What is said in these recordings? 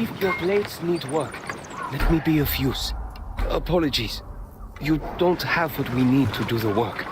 believe your blades need work. Let me be of use. Apologies. You don't have what we need to do the work.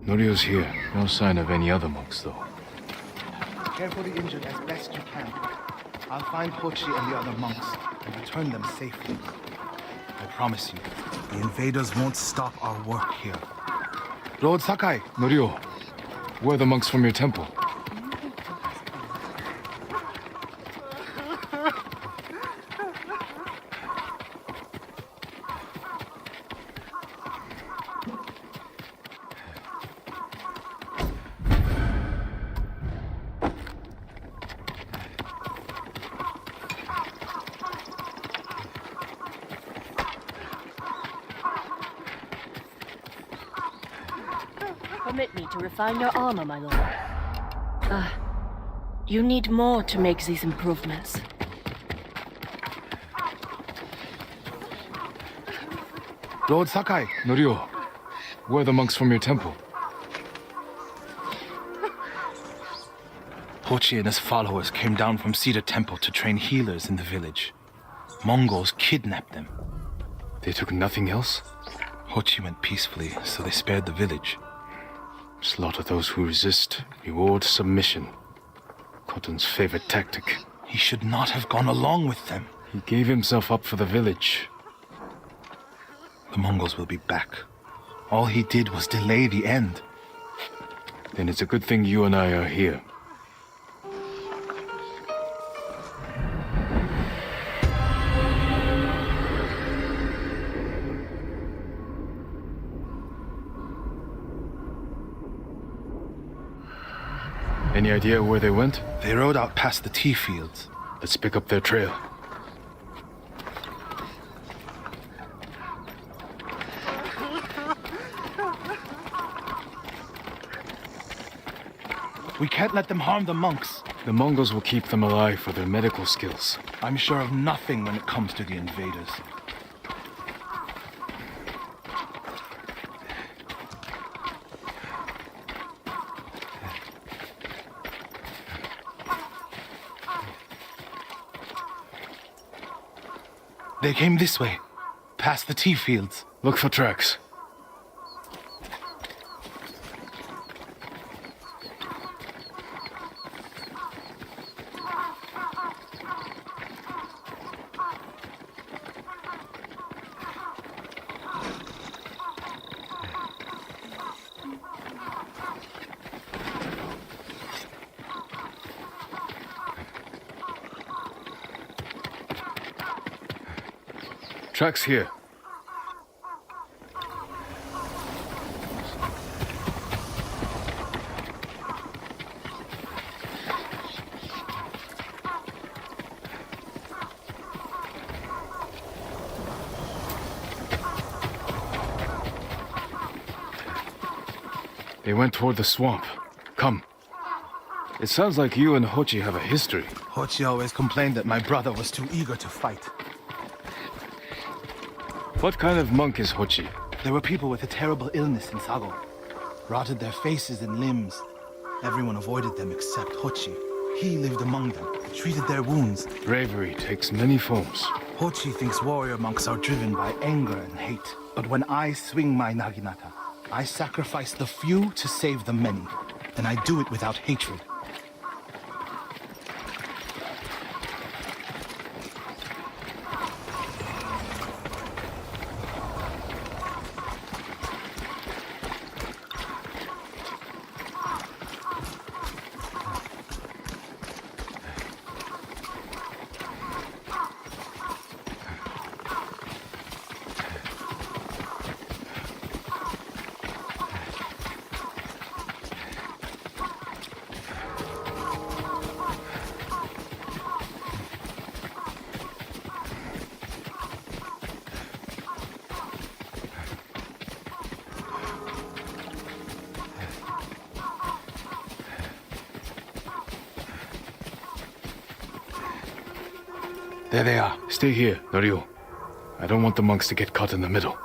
Norio's here. No sign of any other monks, though. Care for the injured as best you can. I'll find Hochi and the other monks and return them safely. I promise you, the invaders won't stop our work here. Lord Sakai! Norio, where are the monks from your temple? Permit me to refine your armor, my lord. You need more to make these improvements. Lord Sakai! Norio, where are the monks from your temple? Hochi and his followers came down from Cedar Temple to train healers in the village. Mongols kidnapped them. They took nothing else? Hochi went peacefully, so they spared the village. Slaughter those who resist, reward submission. Khotun's favorite tactic. He should not have gone along with them. He gave himself up for the village. The Mongols will be back. All he did was delay the end. Then it's a good thing you and I are here. Any idea where they went? They rode out past the tea fields. Let's pick up their trail. We can't let them harm the monks. The Mongols will keep them alive for their medical skills. I'm sure of nothing when it comes to the invaders. They came this way, past the tea fields. Look for tracks. Tracks here. They went toward the swamp. Come. It sounds like you and Hochi have a history. Hochi always complained that my brother was too eager to fight. What kind of monk is Hochi? There were people with a terrible illness in Sago. Rotted their faces and limbs. Everyone avoided them except Hochi. He lived among them, treated their wounds. Bravery takes many forms. Hochi thinks warrior monks are driven by anger and hate. But when I swing my naginata, I sacrifice the few to save the many. And I do it without hatred. There they are. Stay here, Norio. I don't want the monks to get caught in the middle.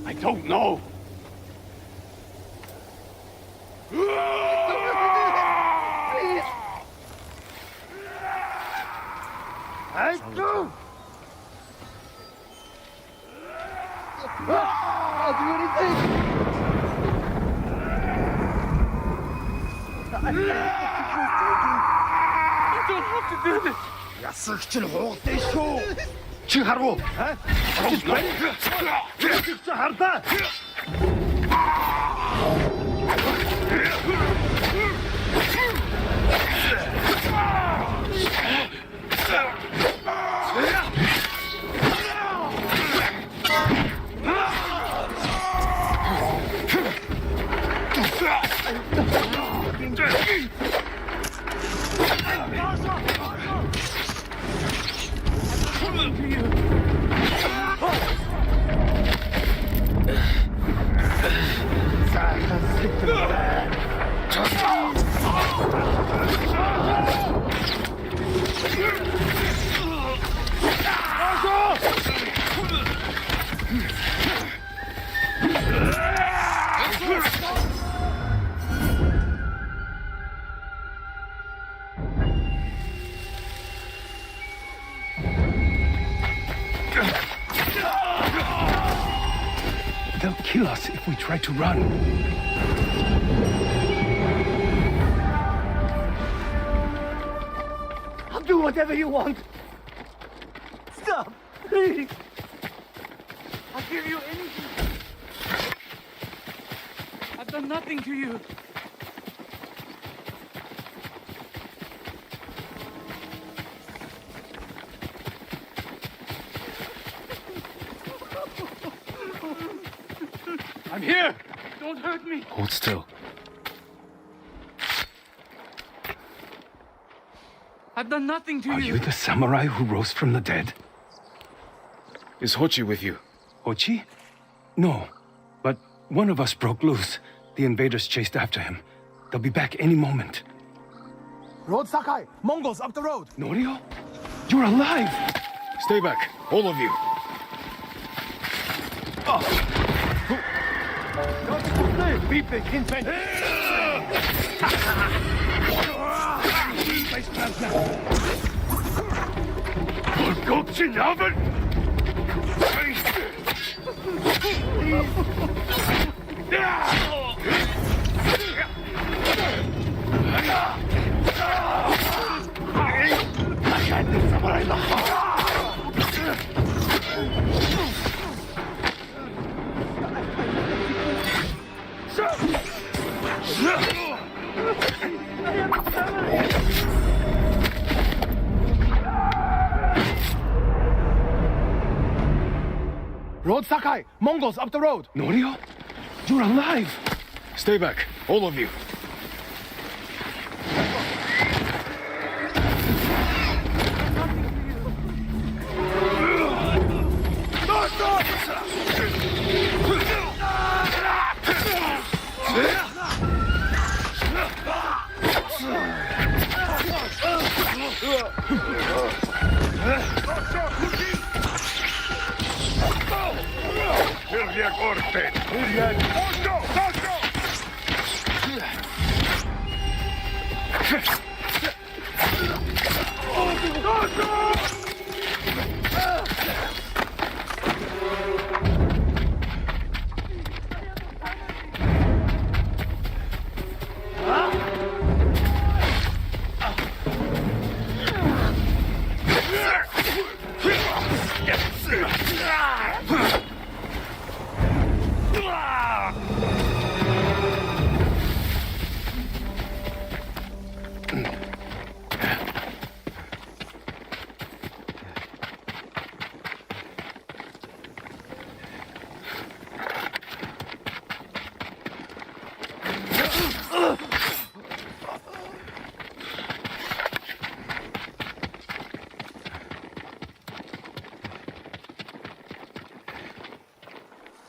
I don't know. I do. I'll do anything. You don't have to do this. 야스ችን 호대쇼. 지하로. 지하다. They'll kill us if we try to run. I'll do whatever you want. Stop, please. I'll give you anything. I've done nothing to you. I'm here! Don't hurt me. Hold still. I've done nothing to Are you. you the samurai who rose from the dead? Is Hochi with you? Ochi? No. But one of us broke loose. The invaders chased after him. They'll be back any moment. Road Sakai! Mongols up the road! Norio? You're alive! Stay back, all of you. Road Sakai! Mongols up the road! Norio? You're alive! Stay back, all of you.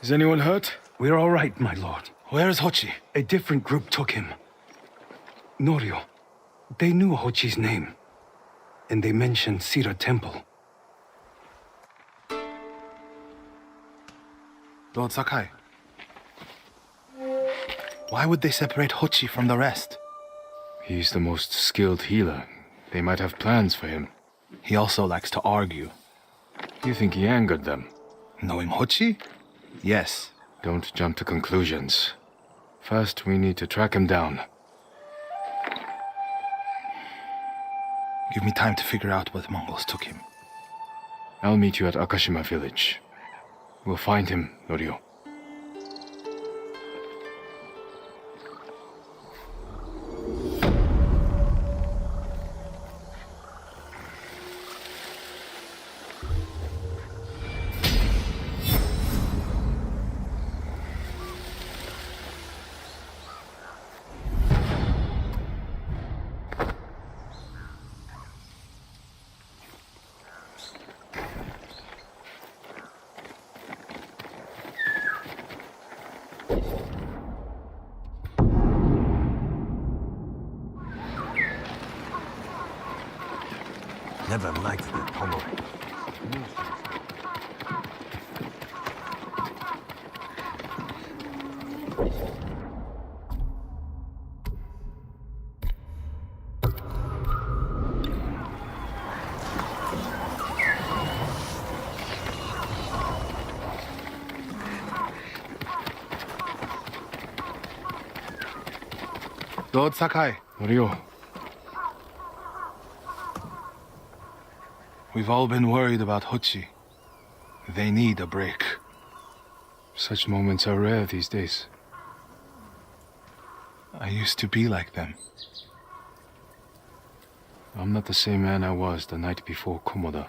Is anyone hurt? We're all right, my lord. Where is Hochi? A different group took him. Norio. They knew Hochi's name. And they mentioned Sira Temple. Lord Sakai. Why would they separate Hochi from the rest? He's the most skilled healer. They might have plans for him. He also likes to argue. You think he angered them? Knowing Hochi? Yes. Don't jump to conclusions. First, we need to track him down. Give me time to figure out where the Mongols took him. I'll meet you at Akashima village. We'll find him, Norio. Never liked the Tomo. Lord Sakai, Ryo, we've all been worried about Hochi. They need a break. such moments are rare these days. I used to be like them. I'm not the same man I was the night before Komoda.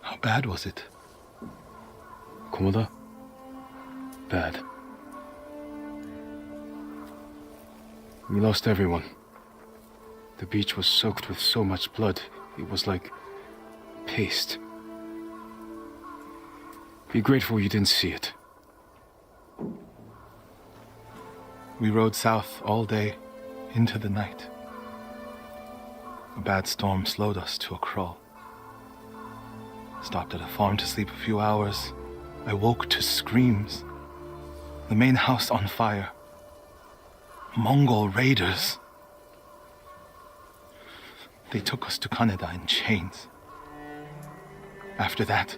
How bad was it? Komoda? Bad. We lost everyone. The beach was soaked with so much blood, it was like paste. Be grateful you didn't see it. We rode south all day, into the night. A bad storm slowed us to a crawl. Stopped at a farm to sleep a few hours. I woke to screams. The main house on fire. Mongol raiders. They took us to Kaneda in chains. After that,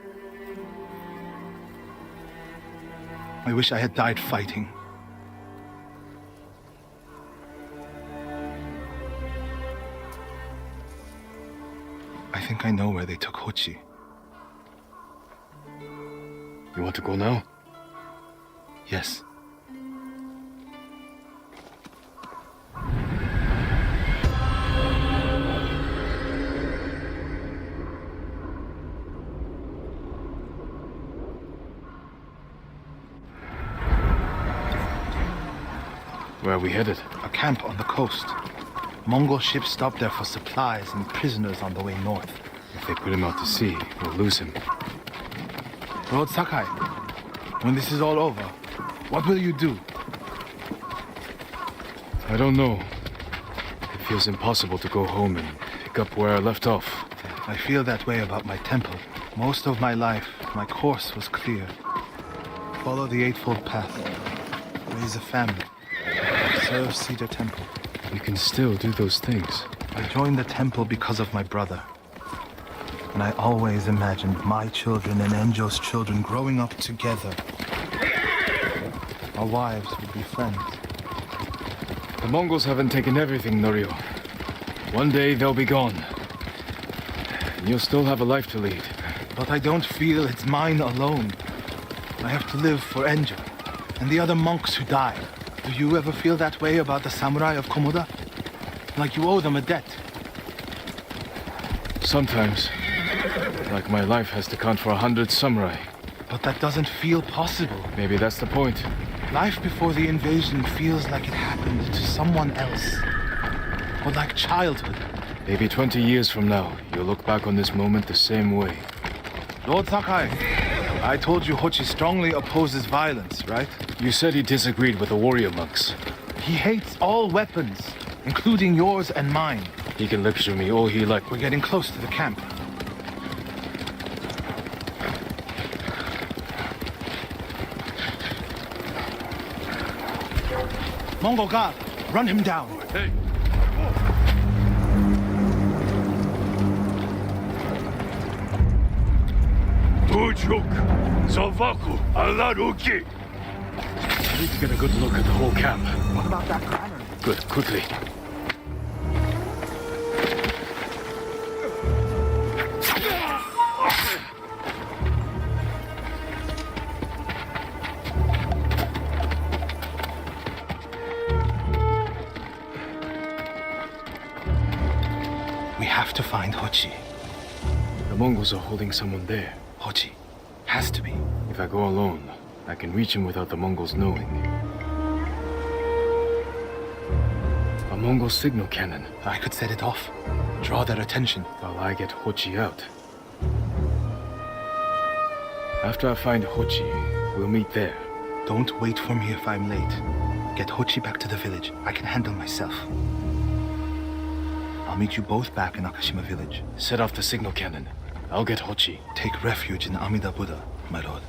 I wish I had died fighting. I think I know where they took Hochi. You want to go now? Yes. Where are we headed? A camp on the coast. Mongol ships stopped there for supplies and prisoners on the way north. If they put him out to sea, we'll lose him. Lord Sakai, when this is all over, what will you do? I don't know. It feels impossible to go home and pick up where I left off. I feel that way about my temple. Most of my life, my course was clear. Follow the Eightfold Path. Raise a family. Serve Cedar Temple. We can still do those things. I joined the temple because of my brother. And I always imagined my children and Enjo's children growing up together. Our wives would be friends. The Mongols haven't taken everything, Norio. One day they'll be gone. And you'll still have a life to lead. But I don't feel it's mine alone. I have to live for Enjo and the other monks who died. Do you ever feel that way about the samurai of Komoda? Like you owe them a debt? Sometimes. Like my life has to count for 100 samurai. But that doesn't feel possible. Maybe that's the point. Life before the invasion feels like it happened to someone else. Or like childhood. Maybe 20 years from now, you'll look back on this moment the same way. Lord Sakai, I told you Hochi strongly opposes violence, right? You said he disagreed with the warrior monks. He hates all weapons, including yours and mine. He can lecture me all he likes. We're getting close to the camp. Mongol guard, run him down. Hey! I need to get a good look at the whole camp. What about that granary? Good, quickly. We have to find Hochi. The Mongols are holding someone there. Hochi. Has to be. If I go alone, I can reach him without the Mongols knowing. A Mongol signal cannon. I could set it off. Draw their attention. While I get Hochi out. After I find Hochi, we'll meet there. Don't wait for me if I'm late. Get Hochi back to the village. I can handle myself. I'll meet you both back in Akashima village. Set off the signal cannon. I'll get Hochi. Take refuge in Amida Buddha, my lord.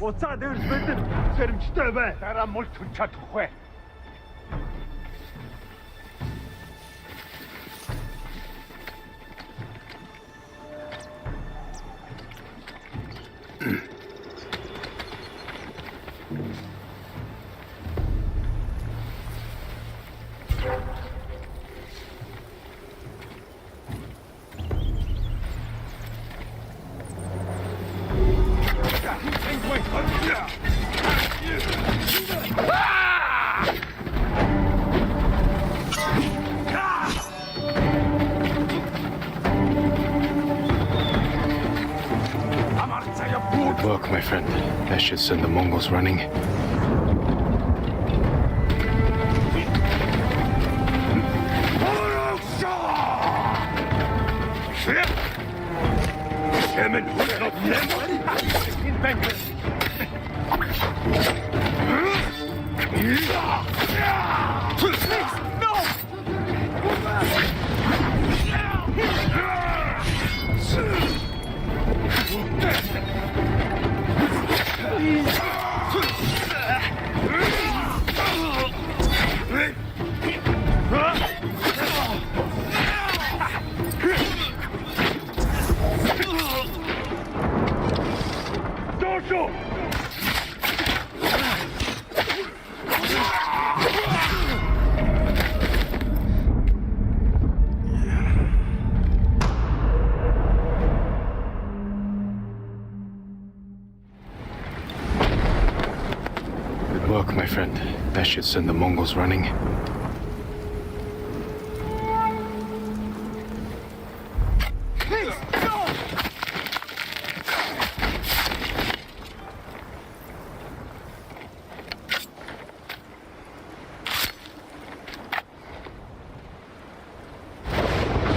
Оца дэрс бэдэн сэрэмжтэй бай. Дараа мул түн чадахгүй. Good work, my friend. That should send the Mongols running. Good work, my friend. That should send the Mongols running.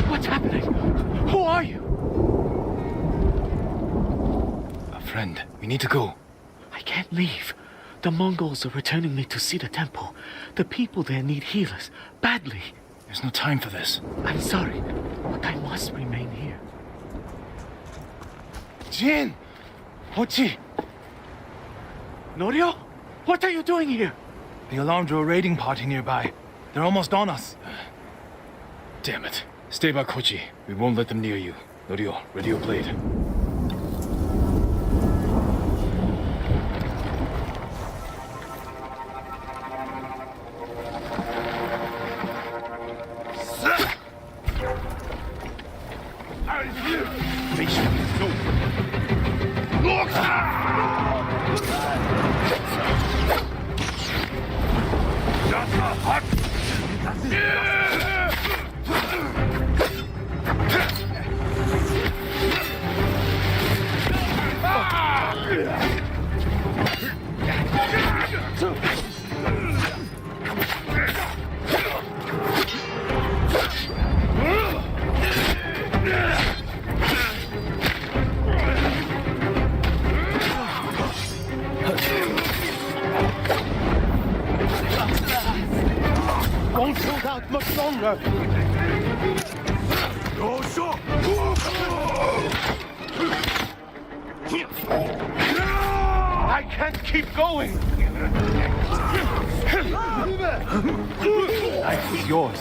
What's happening? Who are you? A friend. We need to go. I can't leave. The Mongols are returning me to see the temple. The people there need healers, badly. There's no time for this. I'm sorry, but I must remain here. Jin! Hochi! Norio? What are you doing here? The alarm drew a raiding party nearby. They're almost on us. Damn it. Stay back, Hochi. We won't let them near you. Norio, ready your blade. atmak sonra. I can't keep going. Life is yours.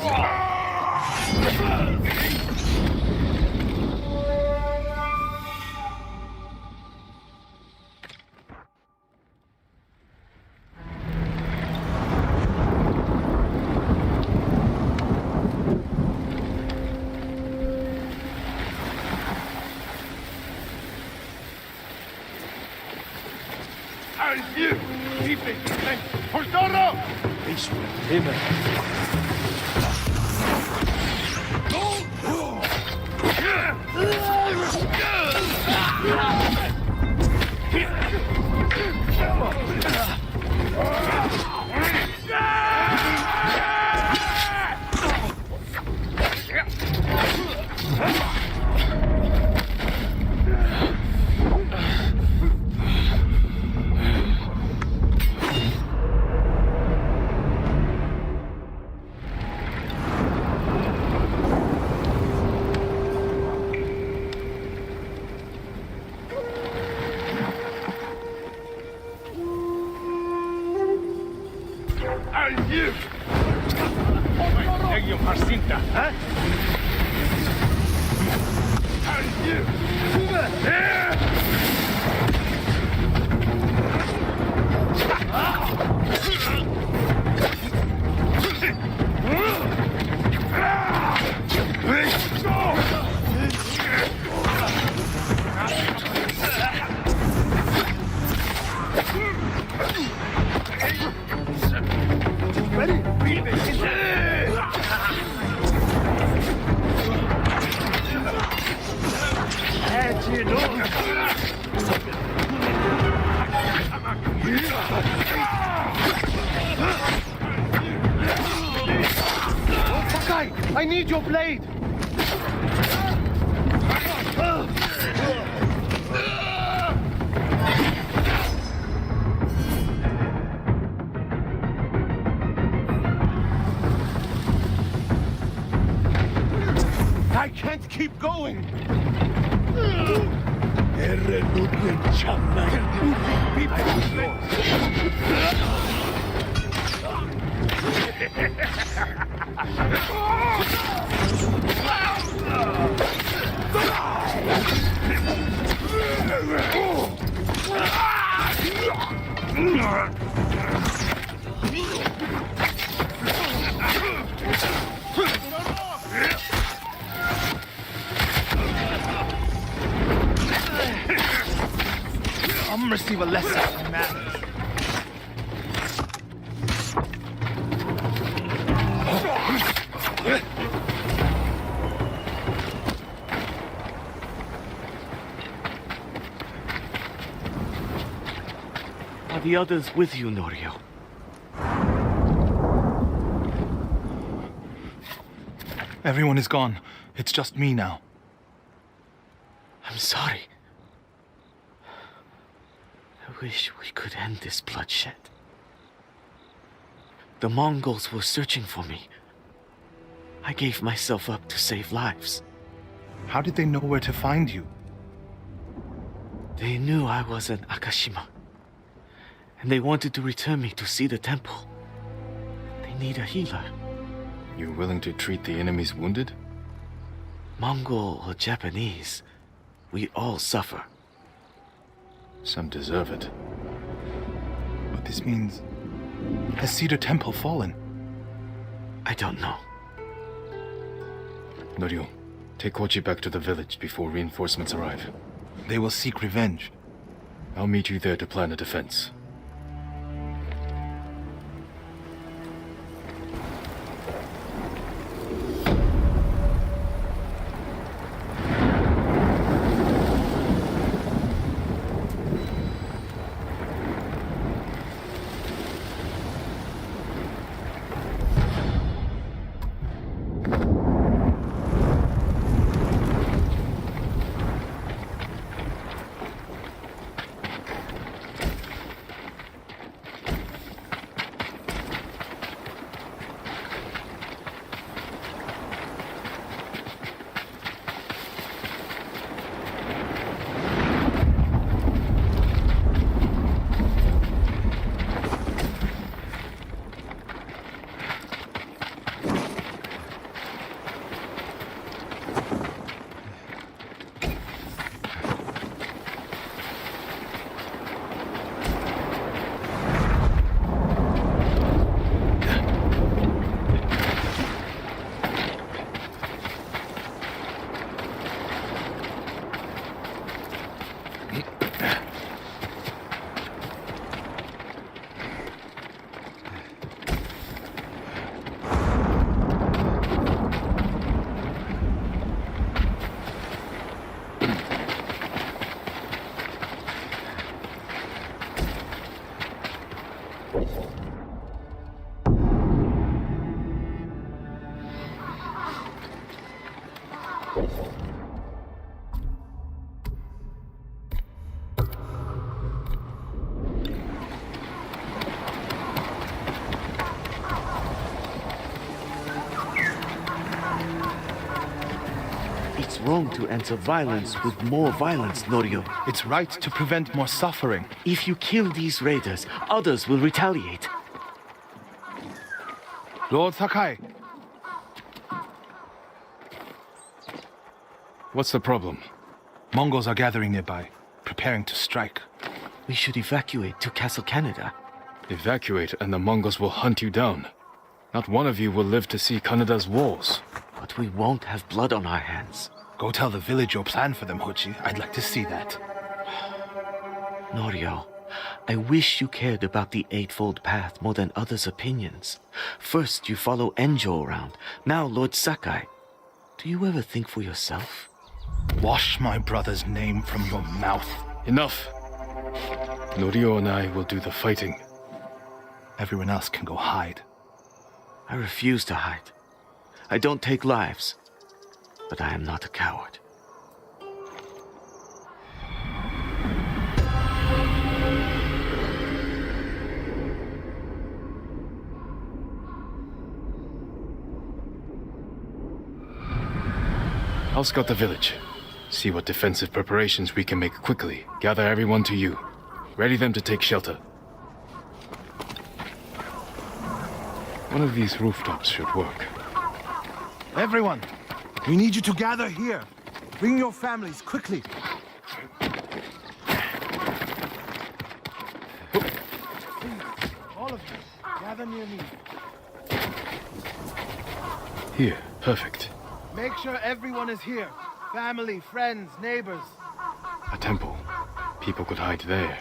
I need your blade! I can't keep going! I'm gonna receive a lesson from manners. Are the others with you, Norio? Everyone is gone. It's just me now. I'm sorry. I wish we could end this bloodshed. The Mongols were searching for me. I gave myself up to save lives. How did they know where to find you? They knew I was an Akashima. And they wanted to return me to see the temple. They need a healer. You're willing to treat the enemy's wounded? Mongol or Japanese, we all suffer. Some deserve it. But this means... Has Cedar Temple fallen? I don't know. Norio, take Kochi back to the village before reinforcements arrive. They will seek revenge. I'll meet you there to plan a defense. It's wrong to answer violence with more violence, Norio. It's right to prevent more suffering. If you kill these raiders, others will retaliate. Lord Sakai, What's the problem? Mongols are gathering nearby, preparing to strike. We should evacuate to Castle Canada. Evacuate and the Mongols will hunt you down. Not one of you will live to see Canada's walls. But we won't have blood on our hands. Go tell the village your plan for them, Hochi. I'd like to see that. Norio, I wish you cared about the Eightfold Path more than others' opinions. First you follow Enjo around, now Lord Sakai. Do you ever think for yourself? Wash my brother's name from your mouth. Enough! Norio and I will do the fighting. Everyone else can go hide. I refuse to hide. I don't take lives, but I am not a coward. I'll scout the village. See what defensive preparations we can make quickly. Gather everyone to you. Ready them to take shelter. One of these rooftops should work. Everyone, we need you to gather here. Bring your families, quickly. Please, all of you, gather near me. Here, perfect. Make sure everyone is here. Family, friends, neighbors. A temple. People could hide there.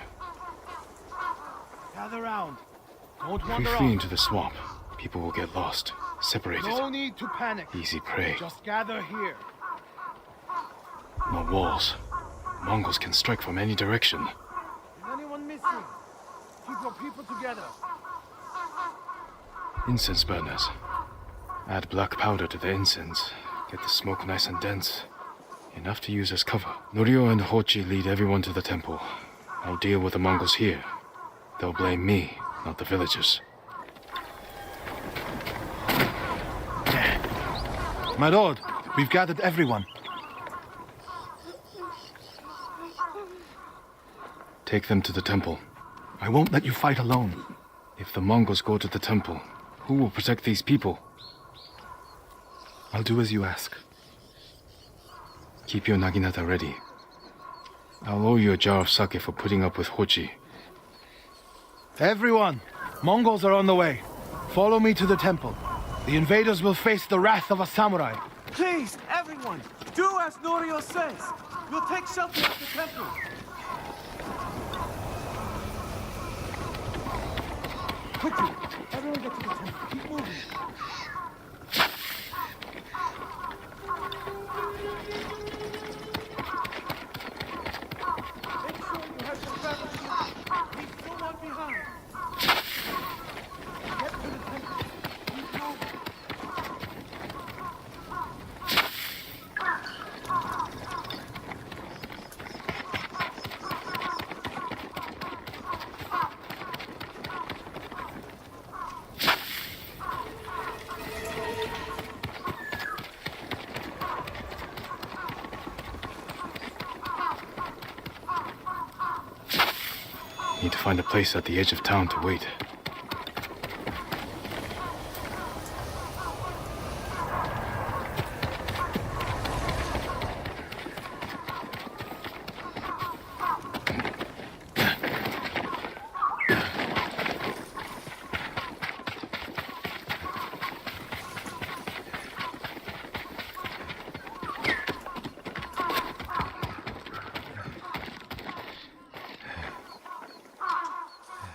Gather round. Don't If we wander flee off. into the swamp, people will get lost, separated. No need to panic. Easy prey. Just gather here. No walls. Mongols can strike from any direction. Is anyone missing? Keep your people together. Incense burners. Add black powder to the incense. Get the smoke nice and dense. Enough to use as cover. Norio and Hochi lead everyone to the temple. I'll deal with the Mongols here. They'll blame me, not the villagers. My lord, we've gathered everyone. Take them to the temple. I won't let you fight alone. If the Mongols go to the temple, who will protect these people? I'll do as you ask. Keep your naginata ready. I'll owe you a jar of sake for putting up with Hochi. Everyone, Mongols are on the way. Follow me to the temple. The invaders will face the wrath of a samurai. Please, everyone, do as Norio says. We'll take shelter at the temple. Quickly, everyone get to the temple. Keep moving. Make sure you have your family. Leave no one behind. Get to the temple. Keep moving. Need to find a place at the edge of town to wait.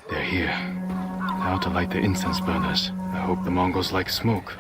They're here. Now to light the incense burners. I hope the Mongols like smoke.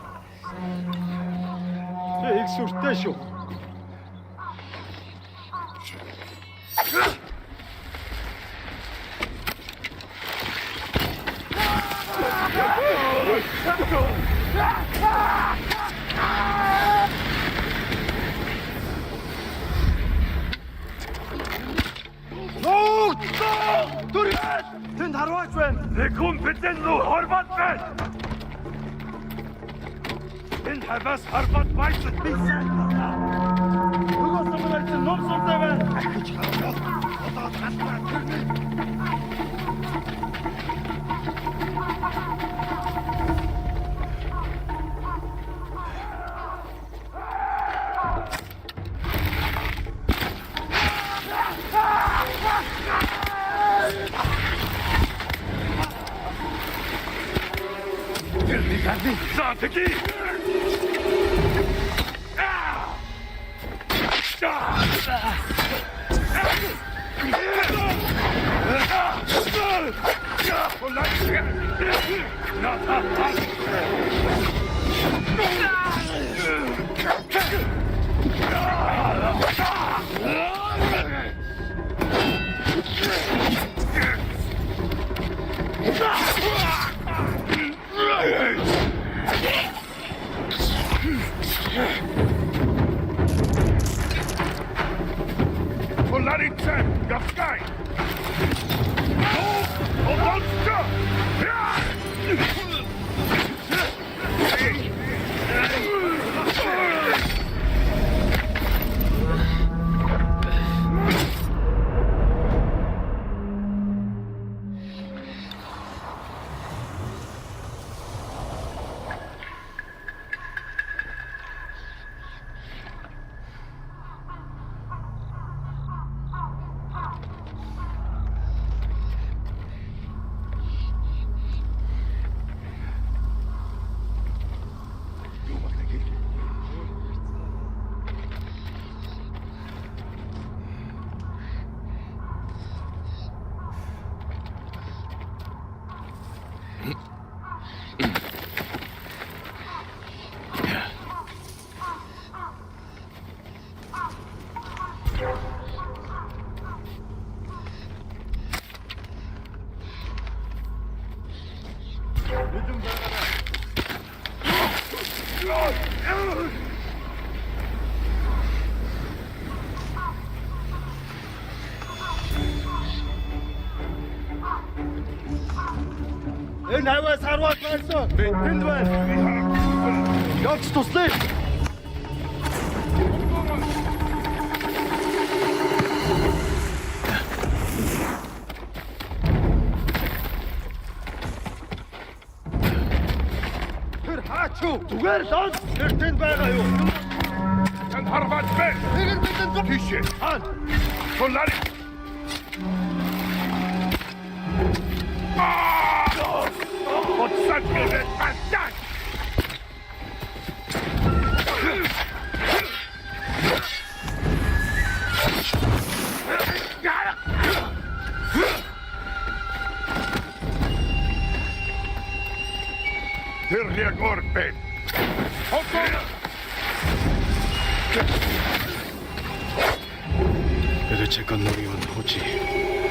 Better check on Norio and Hochi.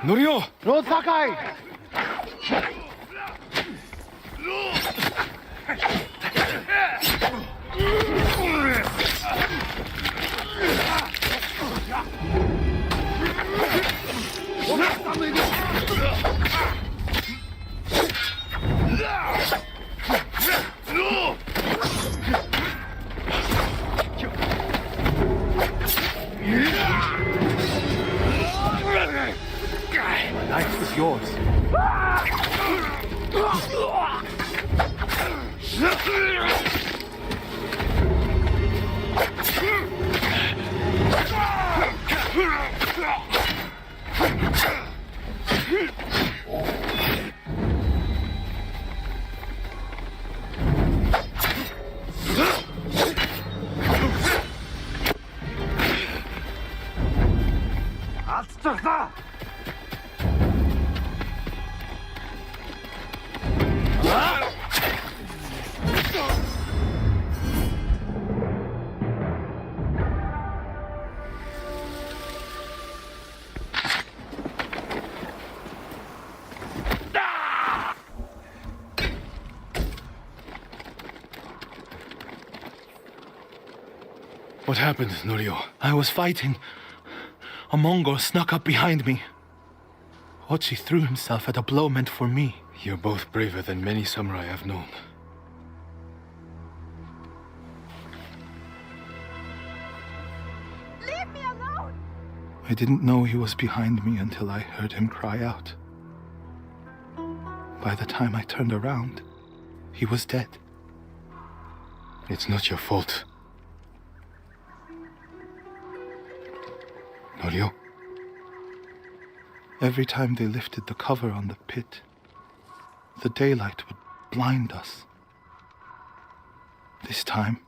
Norio! Lord Sakai! Life is yours. varsa! What happened, Norio? I was fighting. A Mongol snuck up behind me. Hochi threw himself at a blow meant for me. You're both braver than many samurai I've known. Leave me alone! I didn't know he was behind me until I heard him cry out. By the time I turned around, he was dead. It's not your fault. Norio? Every time they lifted the cover on the pit, the daylight would blind us. This time,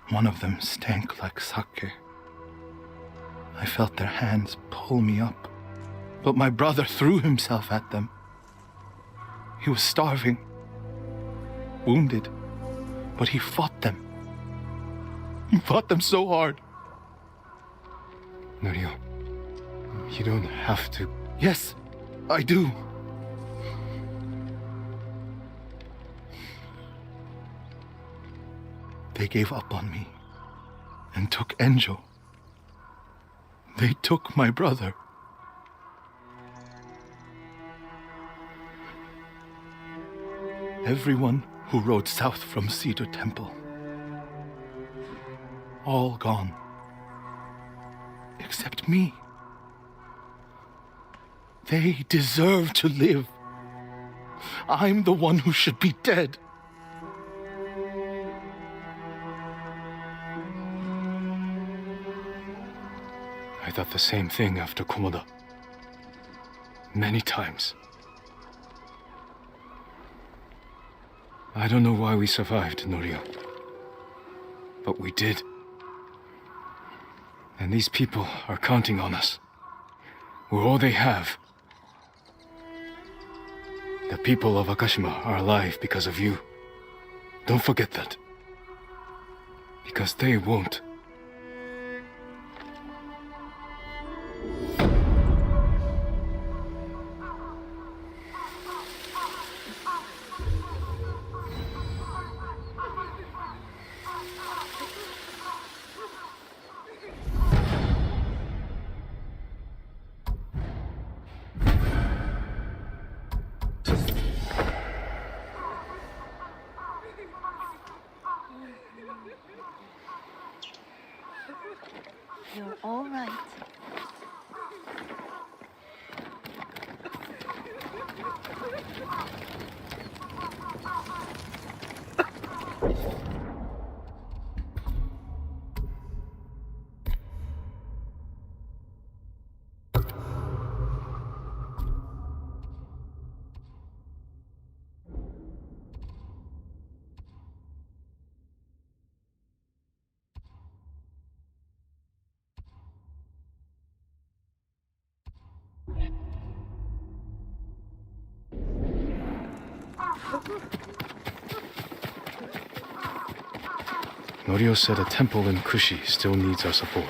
one of them stank like sake. I felt their hands pull me up, but my brother threw himself at them. He was starving, wounded, but he fought them. He fought them so hard. Norio, you don't have to. Yes, I do. They gave up on me and took Enjo. They took my brother. Everyone who rode south from Cedar Temple. All gone. Except me. They deserve to live. I'm the one who should be dead. I thought the same thing after Komoda. Many times. I don't know why we survived, Norio. But we did. And these people are counting on us. We're all they have. The people of Akashima are alive because of you. Don't forget that. Because they won't. You're all right. Norio said a temple in Kushi still needs our support.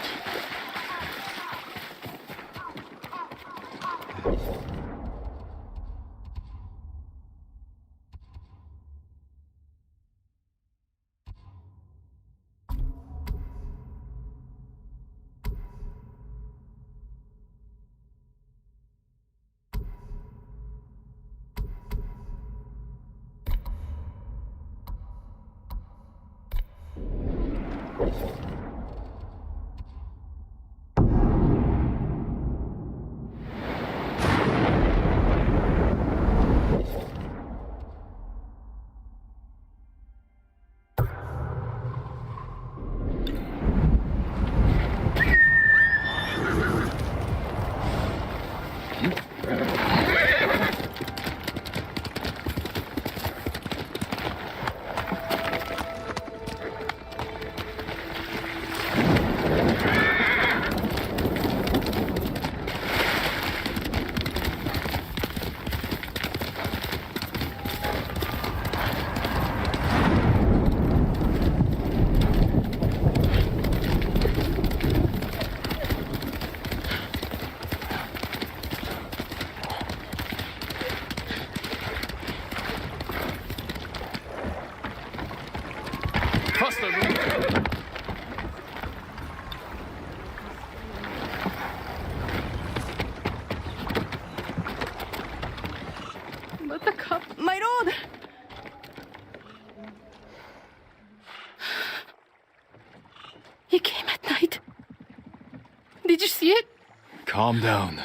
Calm down.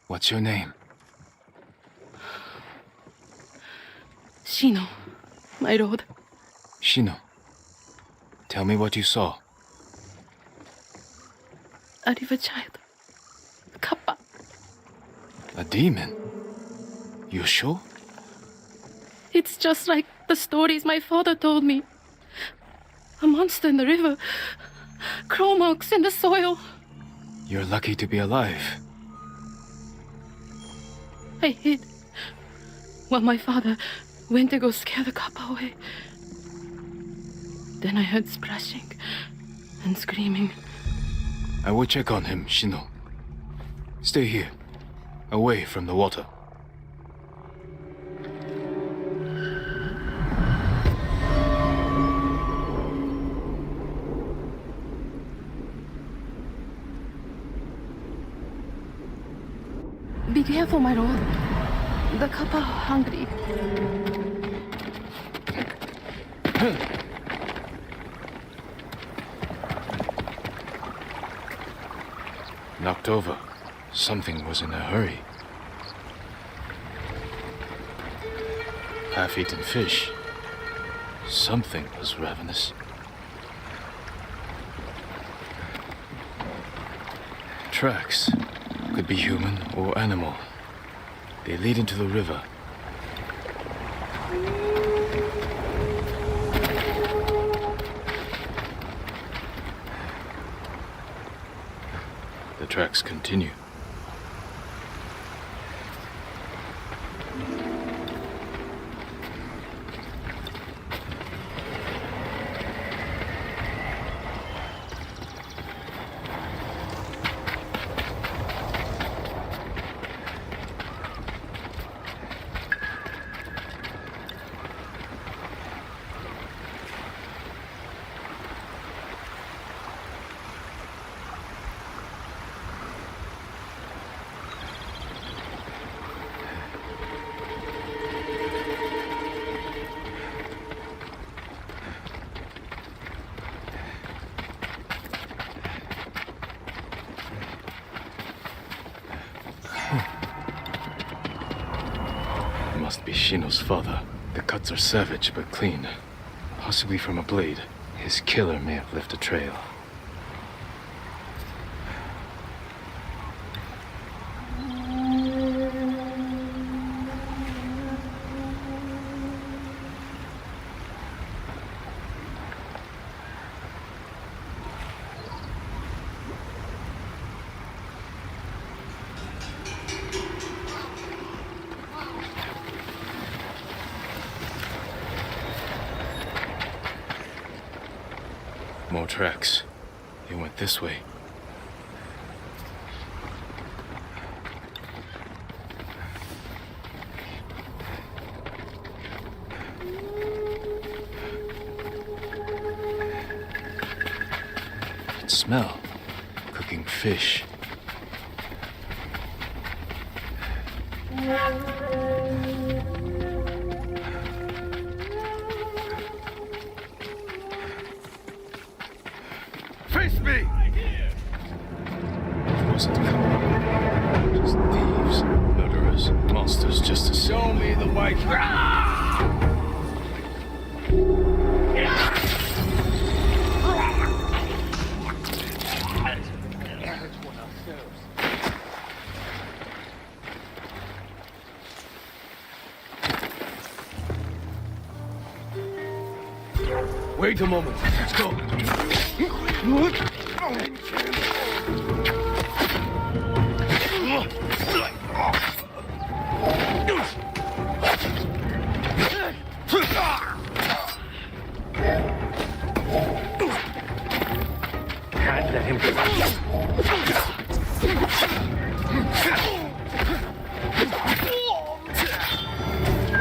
What's your name? Shino, my lord. Shino. Tell me what you saw. A river child. Kappa. A demon? You sure? It's just like the stories my father told me. A monster in the river. Claw marks in the soil. You're lucky to be alive. I hid while my father went to go scare the kappa away. Then I heard splashing and screaming. I will check on him, Shino. Stay here, away from the water. Be careful, my lord. The kappa are hungry. Knocked over. Something was in a hurry. Half-eaten fish. Something was ravenous. Tracks. Could be human or animal. They lead into the river. The tracks continue. Must be Shino's father. The cuts are savage but clean. Possibly from a blade. His killer may have left a trail. More tracks. They went this way. It smell. Cooking fish. Face me! It wasn't coming. Just thieves, murderers, monsters just the same. Show me the white. Wait a moment. Let's go. Can't let him get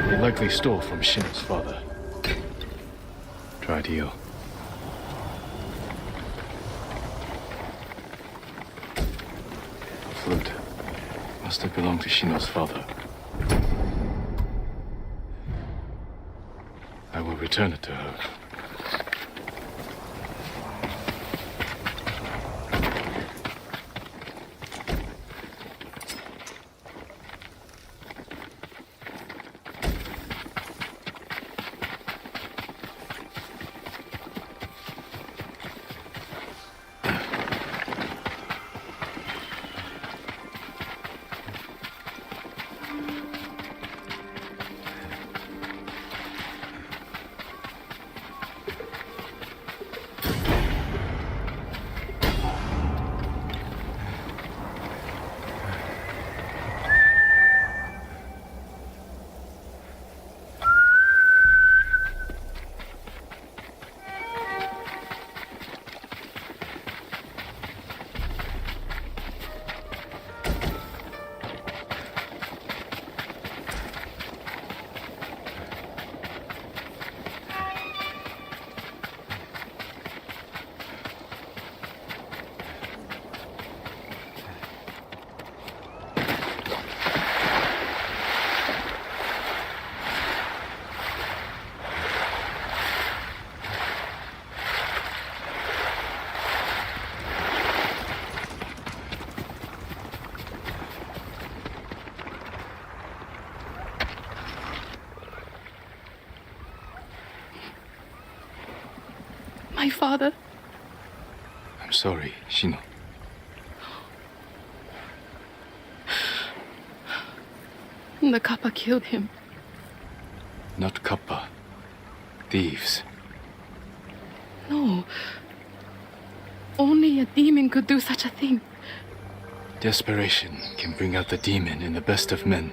He likely stole from Shino's father. Tried heal. Flute. Must have belonged to Shino's father. I will return it to her. my father. I'm sorry, Shino. The Kappa killed him. Not Kappa. Thieves. No. Only a demon could do such a thing. Desperation can bring out the demon in the best of men.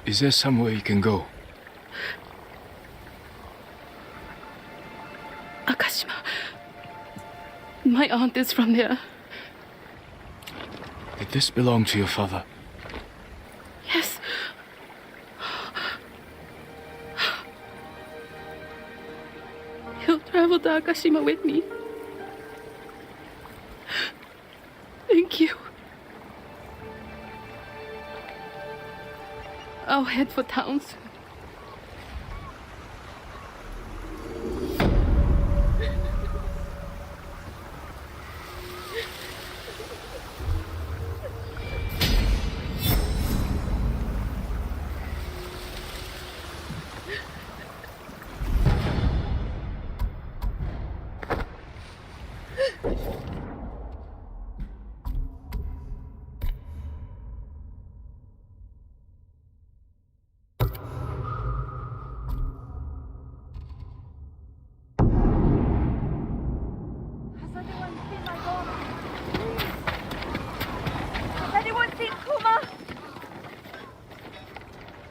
Is there somewhere you can go? Akashima. My aunt is from there. Did this belong to your father? Yes. He'll travel to Akashima with me. Thank you. I'll head for town soon.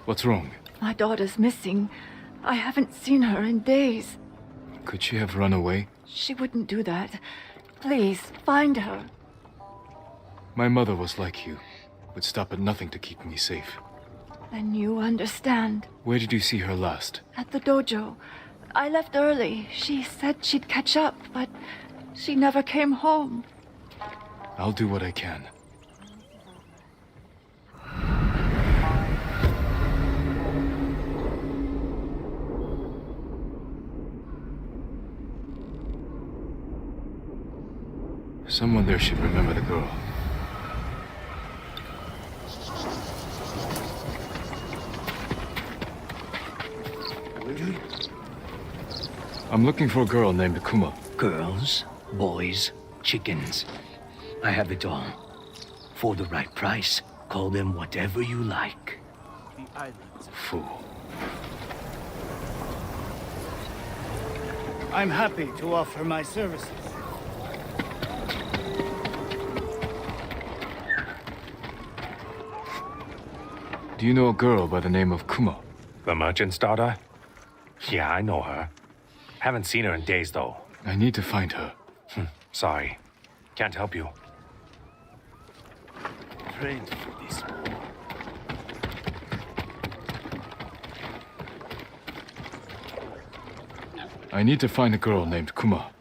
What's wrong? My daughter's missing. I haven't seen her in days. Could she have run away? She wouldn't do that. Please, find her. My mother was like you. Would stop at nothing to keep me safe. Then you understand. Where did you see her last? At the dojo. I left early. She said she'd catch up, but she never came home. I'll do what I can. Someone there should remember the girl. I'm looking for a girl named Kuma. Girls, boys, chickens. I have it all. For the right price, call them whatever you like. Fool. I'm happy to offer my services. Do you know a girl by the name of Kuma? The merchant's daughter? Yeah, I know her. Haven't seen her in days, though. I need to find her. Sorry. Can't help you. Trained for this. I need to find a girl named Kuma.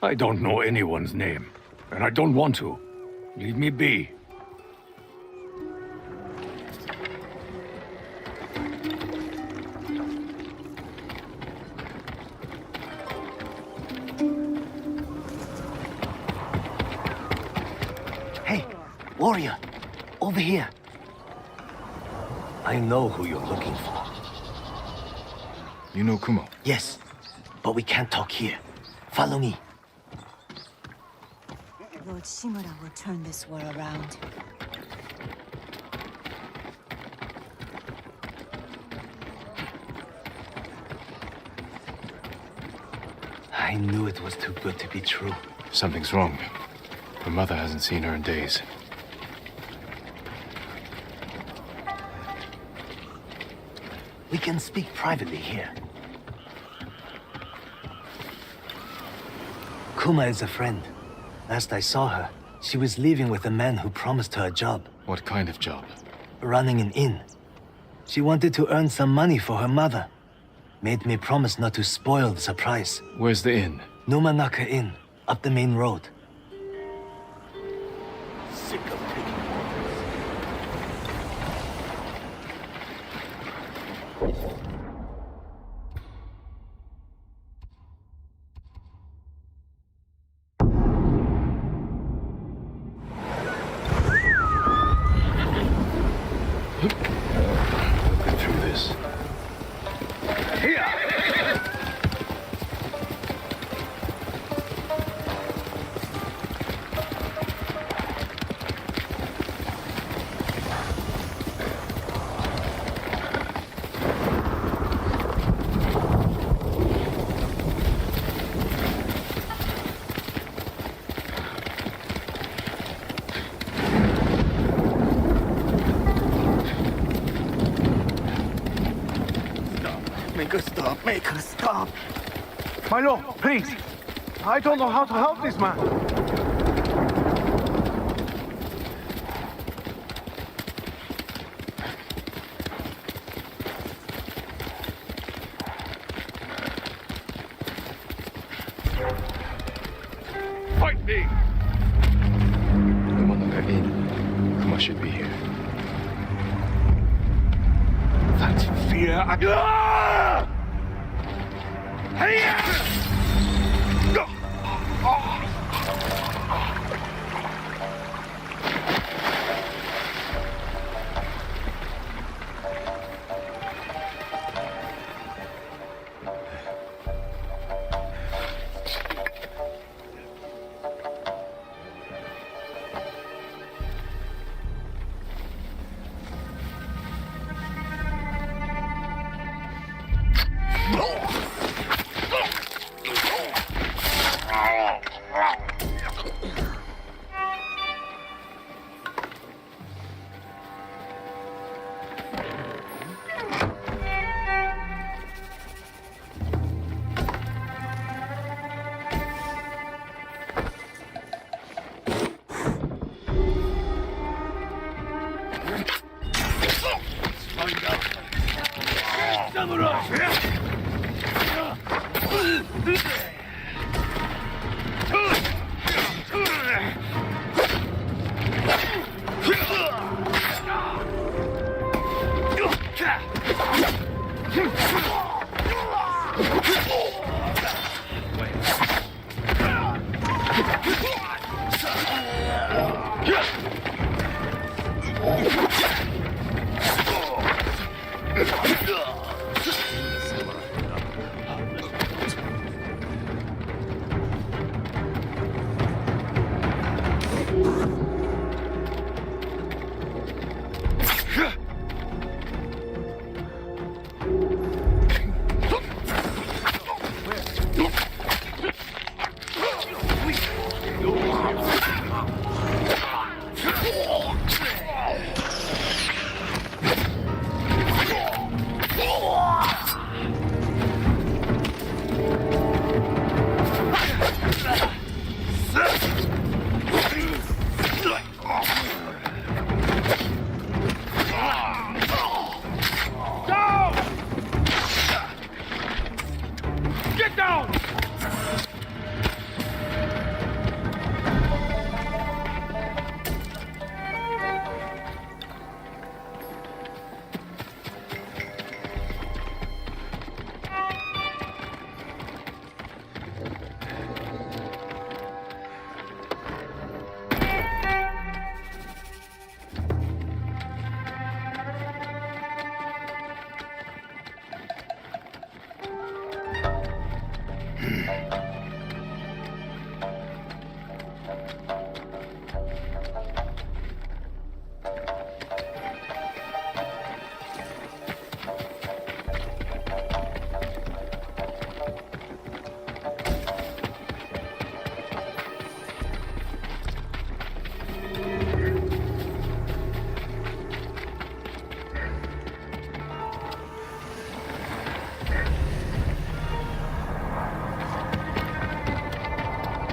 I don't know anyone's name, and I don't want to. Leave me be. Hey, warrior, over here. I know who you're looking for. You know Kuma? Yes, but we can't talk here. Follow me. Lord Shimura will turn this war around. I knew it was too good to be true. Something's wrong. Her mother hasn't seen her in days. We can speak privately here. Kuma is a friend. Last I saw her, she was leaving with a man who promised her a job. What kind of job? Running an inn. She wanted to earn some money for her mother. Made me promise not to spoil the surprise. Where's the inn? Numanaka Inn, up the main road. Sick of taking Look through this. Here! Make her stop. Make her stop. My lord, please. I don't know how to help this man. Fight me! No longer in. Kuma should be here. That fear.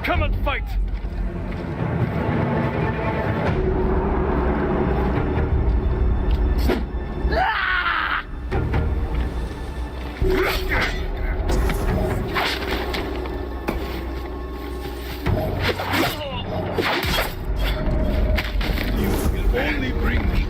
Come and fight! Only bring me.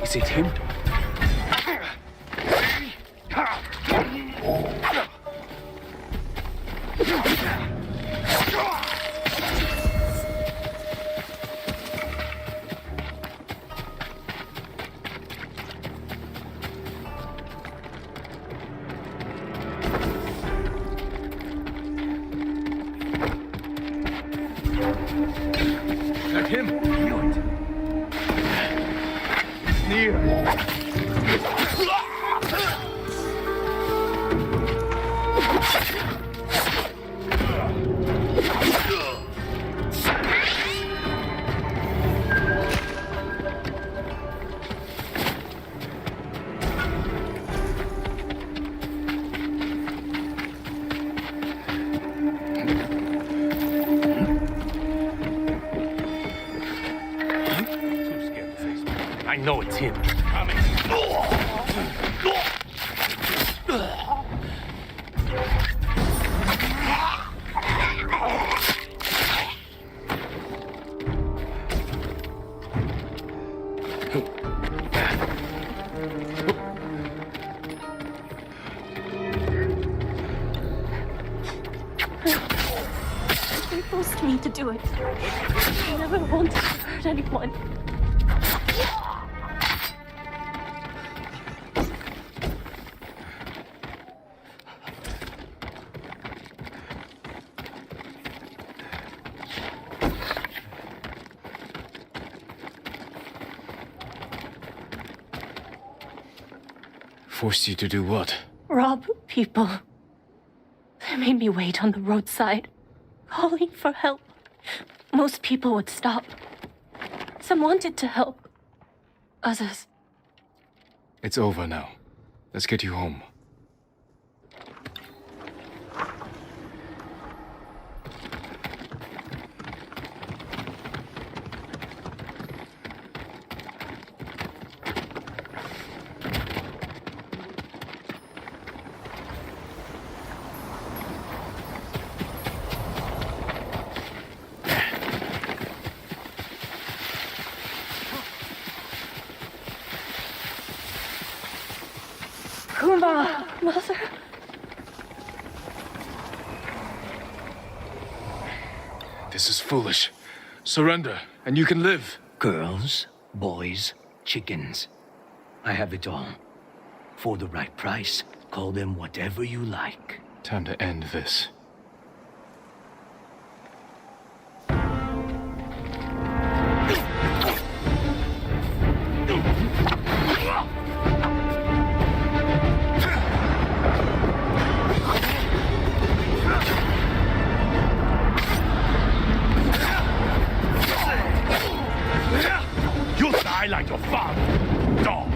Is it him? I know it's him. They forced me to do it. I never wanted to hurt anyone. Forced you to do what? Rob people. They made me wait on the roadside, calling for help. Most people would stop. Some wanted to help. Others. It's over now. Let's get you home. Kuma, Mother. This is foolish. Surrender, and you can live. Girls, boys, chickens. I have it all. For the right price, call them whatever you like. Time to end this. You'll die like your father, dog.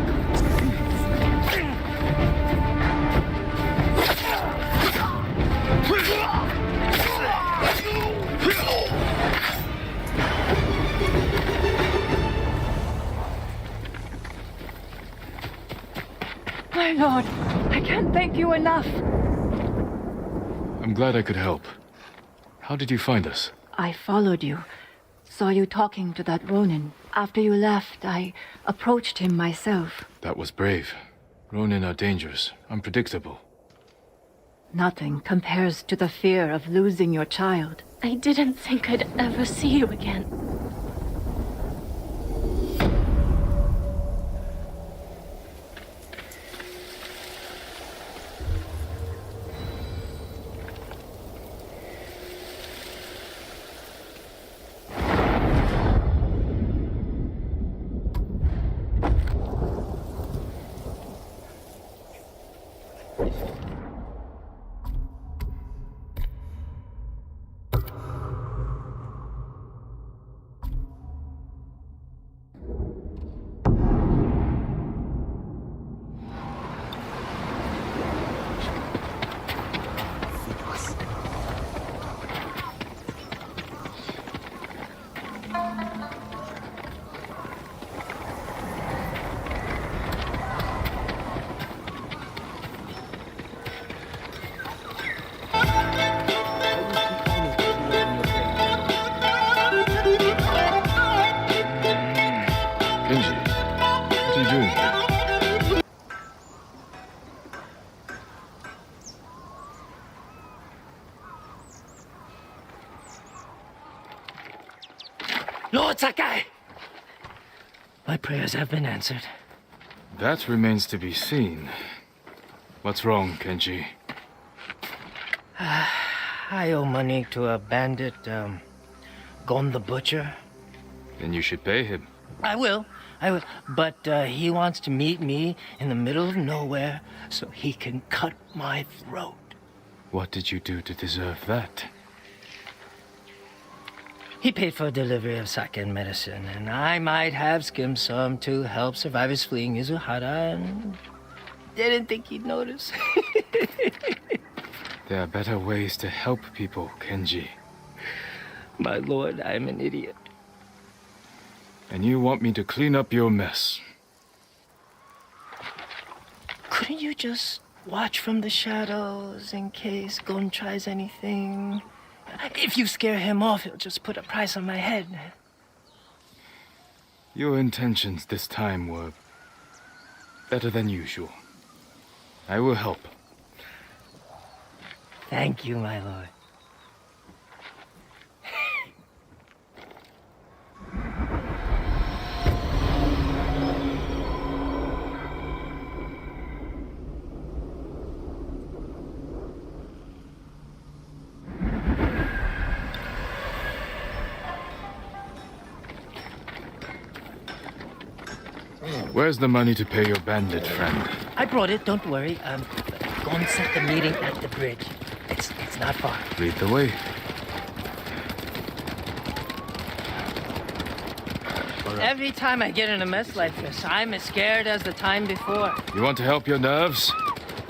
My lord, I can't thank you enough. I'm glad I could help. How did you find us? I followed you. Saw you talking to that Ronin. After you left, I approached him myself. That was brave. Ronin are dangerous, unpredictable. Nothing compares to the fear of losing your child. I didn't think I'd ever see you again. Kenji, what are you doing here? Lord Sakai! My prayers have been answered. That remains to be seen. What's wrong, Kenji? I owe money to a bandit, Gon the Butcher. Then you should pay him. I will, I will. But he wants to meet me in the middle of nowhere so he can cut my throat. What did you do to deserve that? He paid for delivery of sake and medicine, and I might have skimmed some to help survivors fleeing Izuhara, and didn't think he'd notice. There are better ways to help people, Kenji. My lord, I'm an idiot. And you want me to clean up your mess. Couldn't you just watch from the shadows in case Gon tries anything? If you scare him off, he'll just put a price on my head. Your intentions this time were better than usual. I will help. Thank you, my lord. Where's the money to pay your bandit friend? I brought it, don't worry. Gon set the meeting at the bridge. It's not far. Lead the way. Every time I get in a mess like this, I'm as scared as the time before. You want to help your nerves?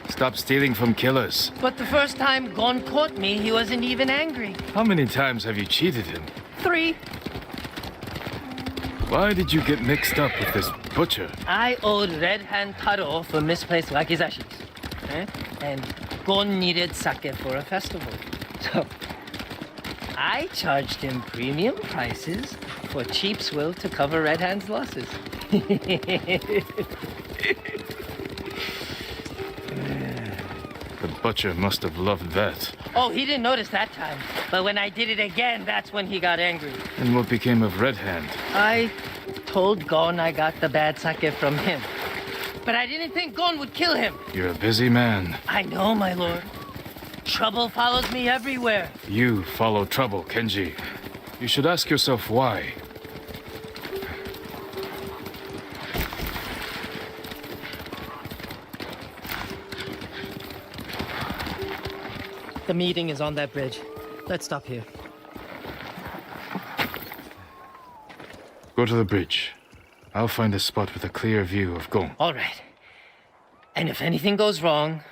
Stop stealing from killers. But the first time Gon caught me, he wasn't even angry. How many times have you cheated him? 3. Why did you get mixed up with this butcher? I owed Red Hand Taro for misplaced wakizashis. And Gon needed sake for a festival. So I charged him premium prices for cheap swill to cover Red Hand's losses. The butcher must have loved that. Oh, he didn't notice that time. But when I did it again, that's when he got angry. And what became of Red Hand? I told Gon I got the bad sake from him. But I didn't think Gon would kill him. You're a busy man. I know, my lord. Trouble follows me everywhere. You follow trouble, Kenji. You should ask yourself why. The meeting is on that bridge. Let's stop here. Go to the bridge. I'll find a spot with a clear view of Gon. All right. And if anything goes wrong,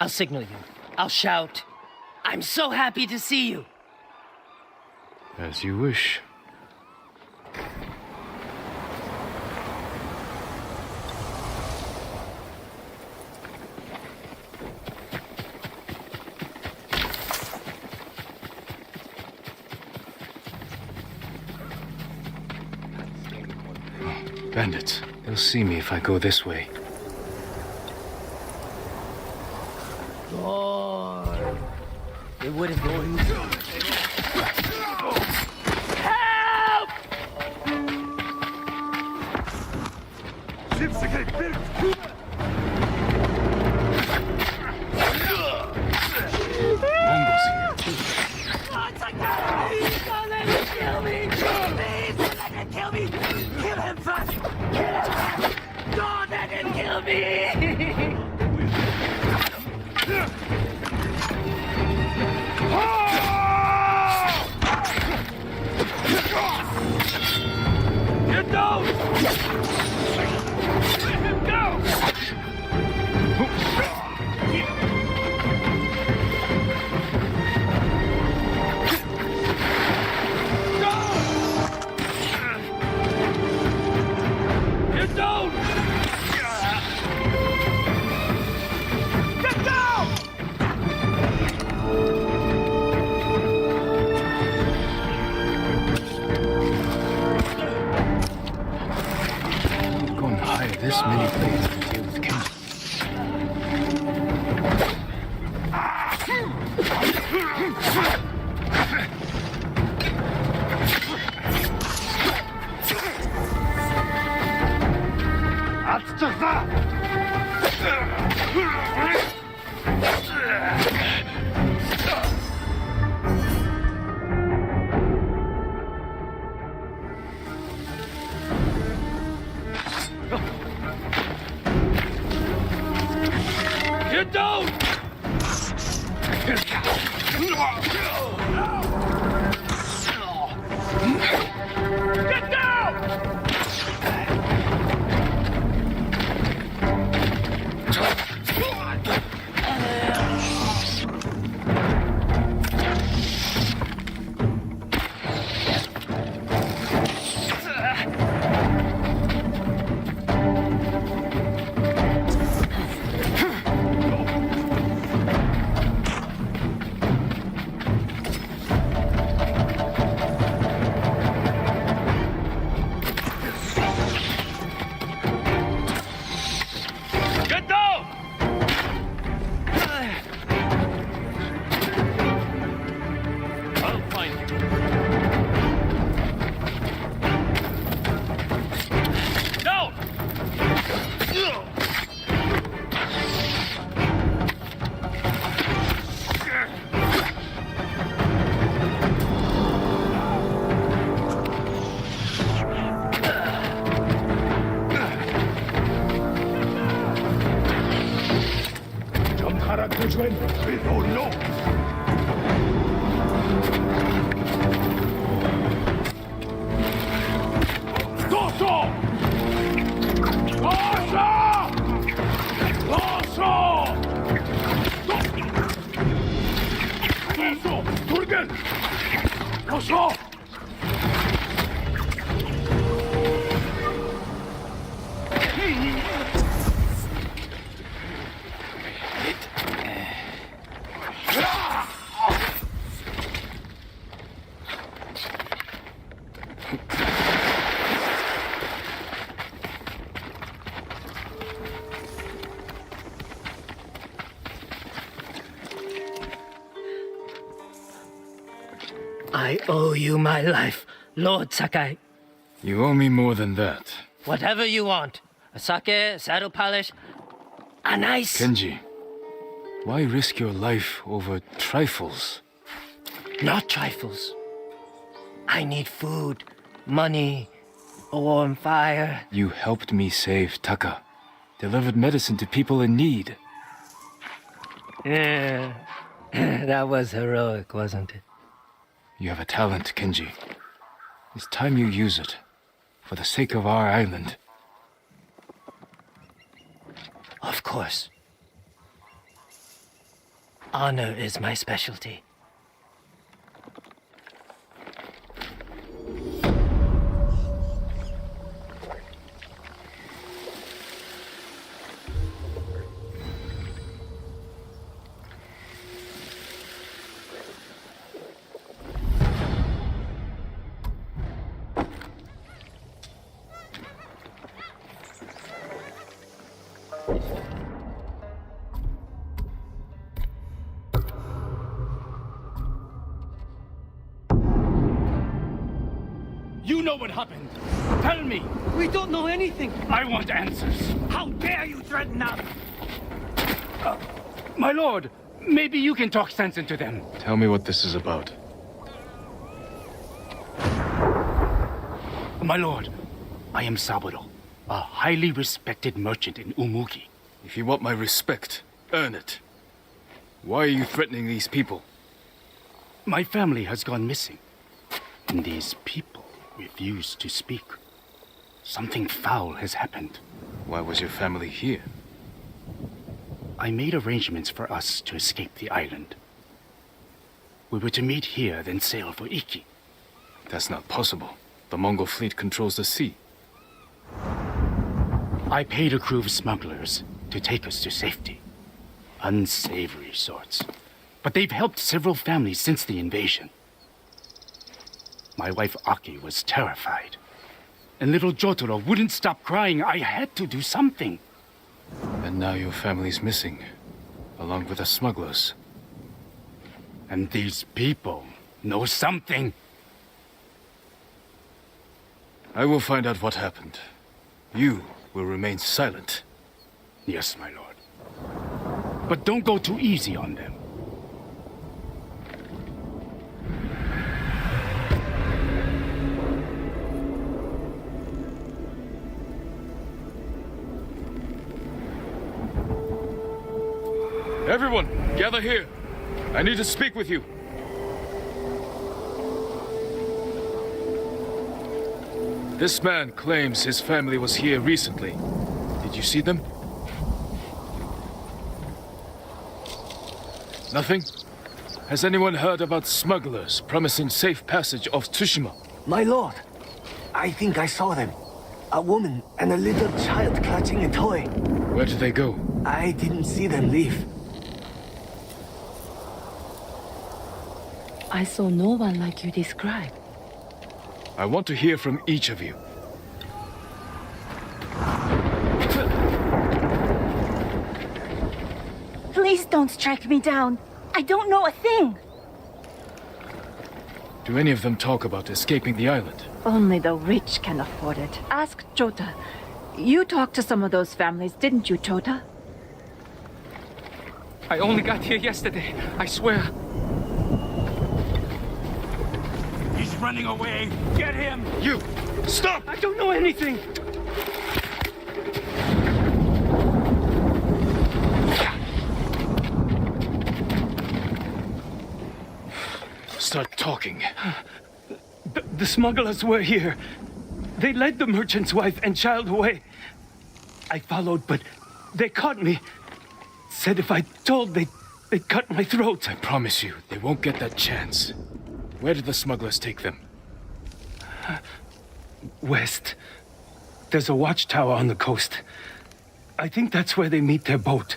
I'll signal you. I'll shout, "I'm so happy to see you." As you wish. Bandits. They'll see me if I go this way. Lord, it wouldn't go easy. Help! Mongols here. Don't let him kill me! Please, don't let him kill me! Kill him first! Kill him! Don't let him kill me! Get down! Let him go! Get down! Get down! Go and hire this many blades to deal with Kenji. Get down! Get down! Get down! I'll find you. Down! 좀 가라앉아줘. Oh no! 도서! 도서! 도서! 도서! 돌겐! 도서! I owe you my life, Lord Sakai. You owe me more than that. Whatever you want. A sake, a saddle polish, a nice... Kenji, why risk your life over trifles? Not trifles. I need food, money, a warm fire. You helped me save Taka. Delivered medicine to people in need. Yeah, that was heroic, wasn't it? You have a talent, Kenji. It's time you use it. For the sake of our island. Of course. Honor is my specialty. You know what happened. Tell me. We don't know anything. I want answers. How dare you threaten us? My lord, maybe you can talk sense into them. Tell me what this is about. My lord, I am Saburo, a highly respected merchant in Umugi. If you want my respect, earn it. Why are you threatening these people? My family has gone missing, and these people refuse to speak. Something foul has happened. Why was your family here? I made arrangements for us to escape the island. We were to meet here, then sail for Iki. That's not possible. The Mongol fleet controls the sea. I paid a crew of smugglers to take us to safety. Unsavory sorts. But they've helped several families since the invasion. My wife Aki was terrified. And little Jotaro wouldn't stop crying. I had to do something. And now your family's missing, along with the smugglers. And these people know something. I will find out what happened. You will remain silent. Yes, my lord. But don't go too easy on them. Everyone, gather here. I need to speak with you. This man claims his family was here recently. Did you see them? Nothing? Has anyone heard about smugglers promising safe passage of Tsushima? My lord, I think I saw them. A woman and a little child clutching a toy. Where did they go? I didn't see them leave. I saw no one like you describe. I want to hear from each of you. Please don't strike me down. I don't know a thing. Do any of them talk about escaping the island? Only the rich can afford it. Ask Chota. You talked to some of those families, didn't you, Chota? I only got here yesterday, I swear. He's running away. Get him! You! Stop! I don't know anything. Start talking. The smugglers were here. They led the merchant's wife and child away. I followed, but they caught me. Said if I told, they'd cut my throat. I promise you, they won't get that chance. Where did the smugglers take them? West. There's a watchtower on the coast. I think that's where they meet their boat.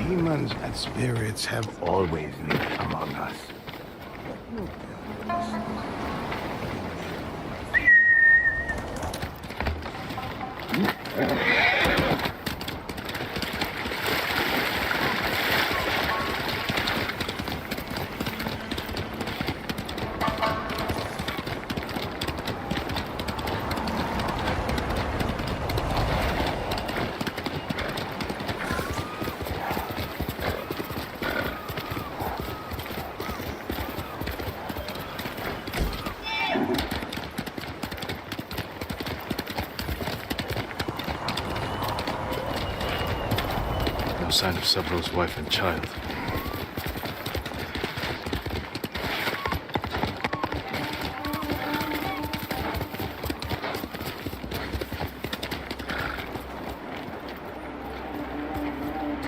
Demons and spirits have always lived among us. No sign of Sabro's wife and child.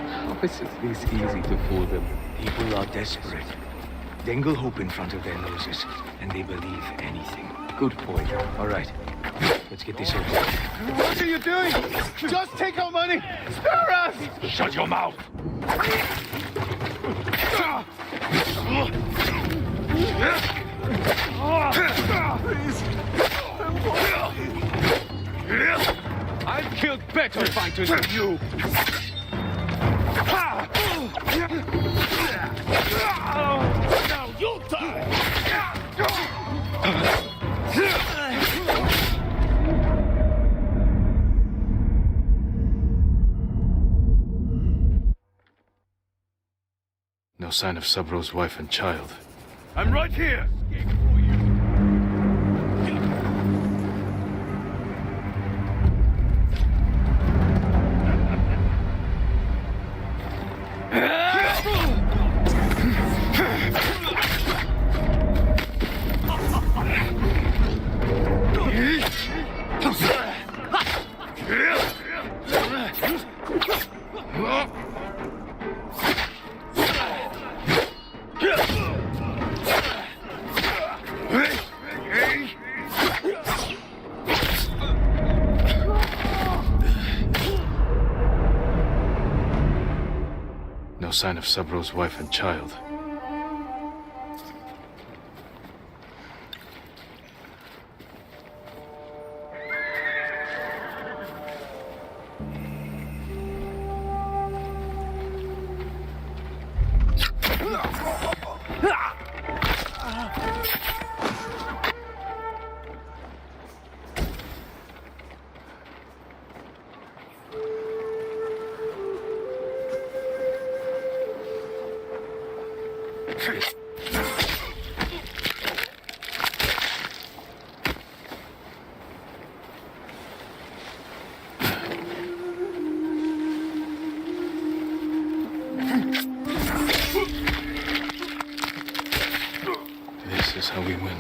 How is it this easy to fool them? People are desperate. Dangle hope in front of their noses, and they believe anything. Good point. All right. Let's get this over. What are you doing? Just take our money! Spare us! Shut your mouth! I've killed better fighters than you. Now you'll die! No sign of Sabro's wife and child. I'm right here! No sign of Sabro's wife and child. This is how we win.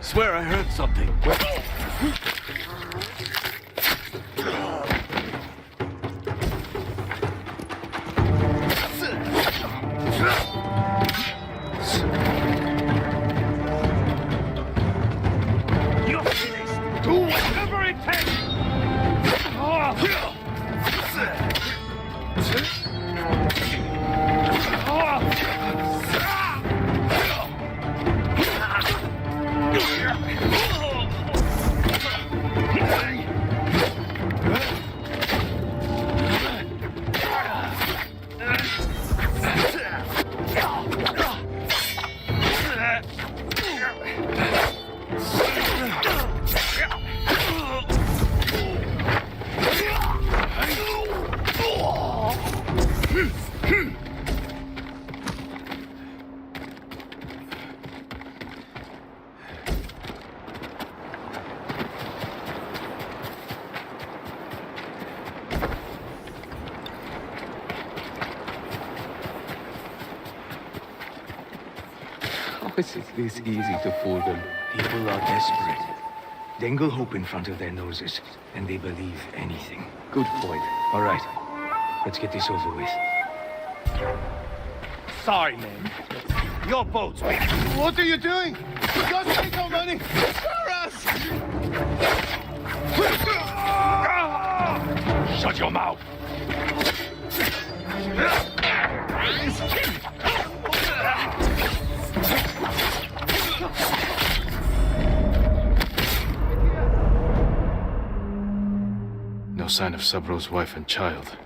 Swear I heard something. Do whatever it takes! How is it this easy to fool them? People are desperate. Dangle hope in front of their noses, and they believe anything. Good point. All right, let's get this over with. Sorry, man. Your boat's big. What are you doing? You got to take our money. Spare us! Shut your mouth! No sign of Sabro's wife and child.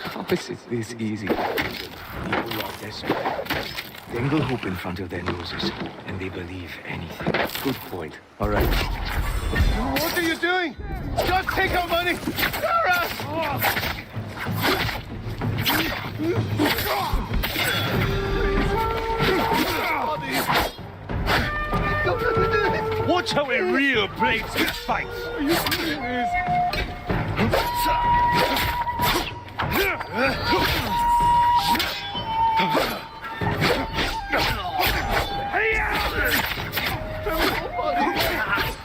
How is it this easy to fool them? People are desperate. Dangle hope in front of their noses, and they believe anything. Good point. All right. What are you doing? You got to take our money. Spare us! Watch how a real bladesmith fights!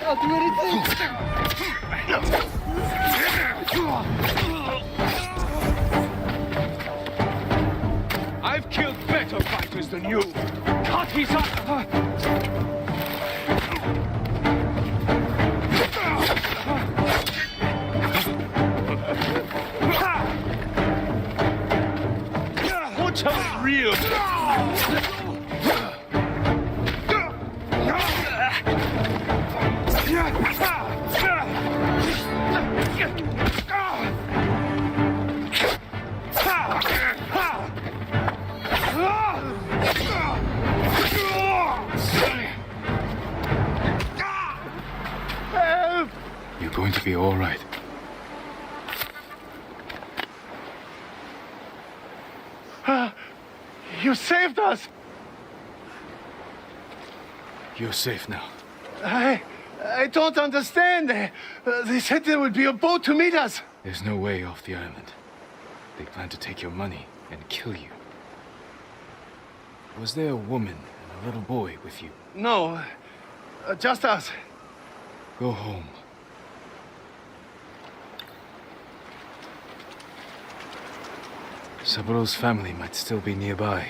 I'll do anything. I've killed better fighters than you! Cut his up! Watch how real. You're going to be all right. You saved us. You're safe now. I don't understand. They said there would be a boat to meet us. There's no way off the island. They plan to take your money and kill you. Was there a woman and a little boy with you? No, just us. Go home. Sabro's family might still be nearby.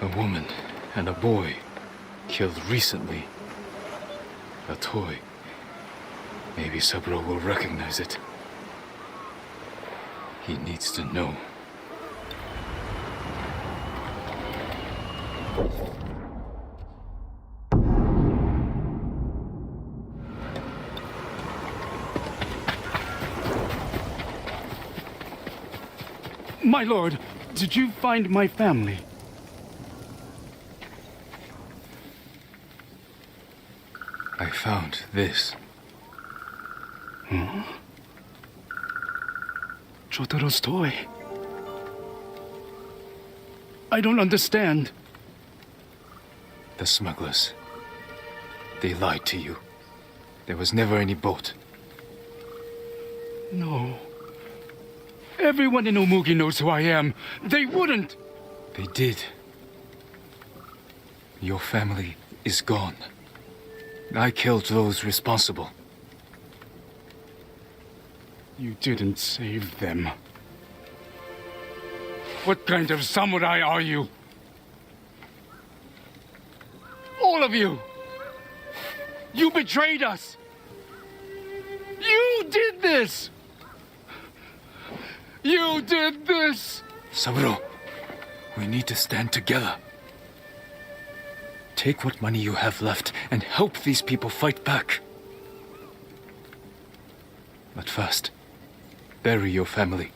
A woman and a boy killed recently. A toy. Maybe Saburo will recognize it. He needs to know. My lord, did you find my family? I found this. Huh? Jotaro's toy. I don't understand. The smugglers. They lied to you. There was never any boat. No. Everyone in Omugi knows who I am. They wouldn't. They did. Your family is gone. I killed those responsible. You didn't save them. What kind of samurai are you? All of you! You betrayed us! You did this! You did this! Saburo, we need to stand together. Take what money you have left and help these people fight back. But first, bury your family.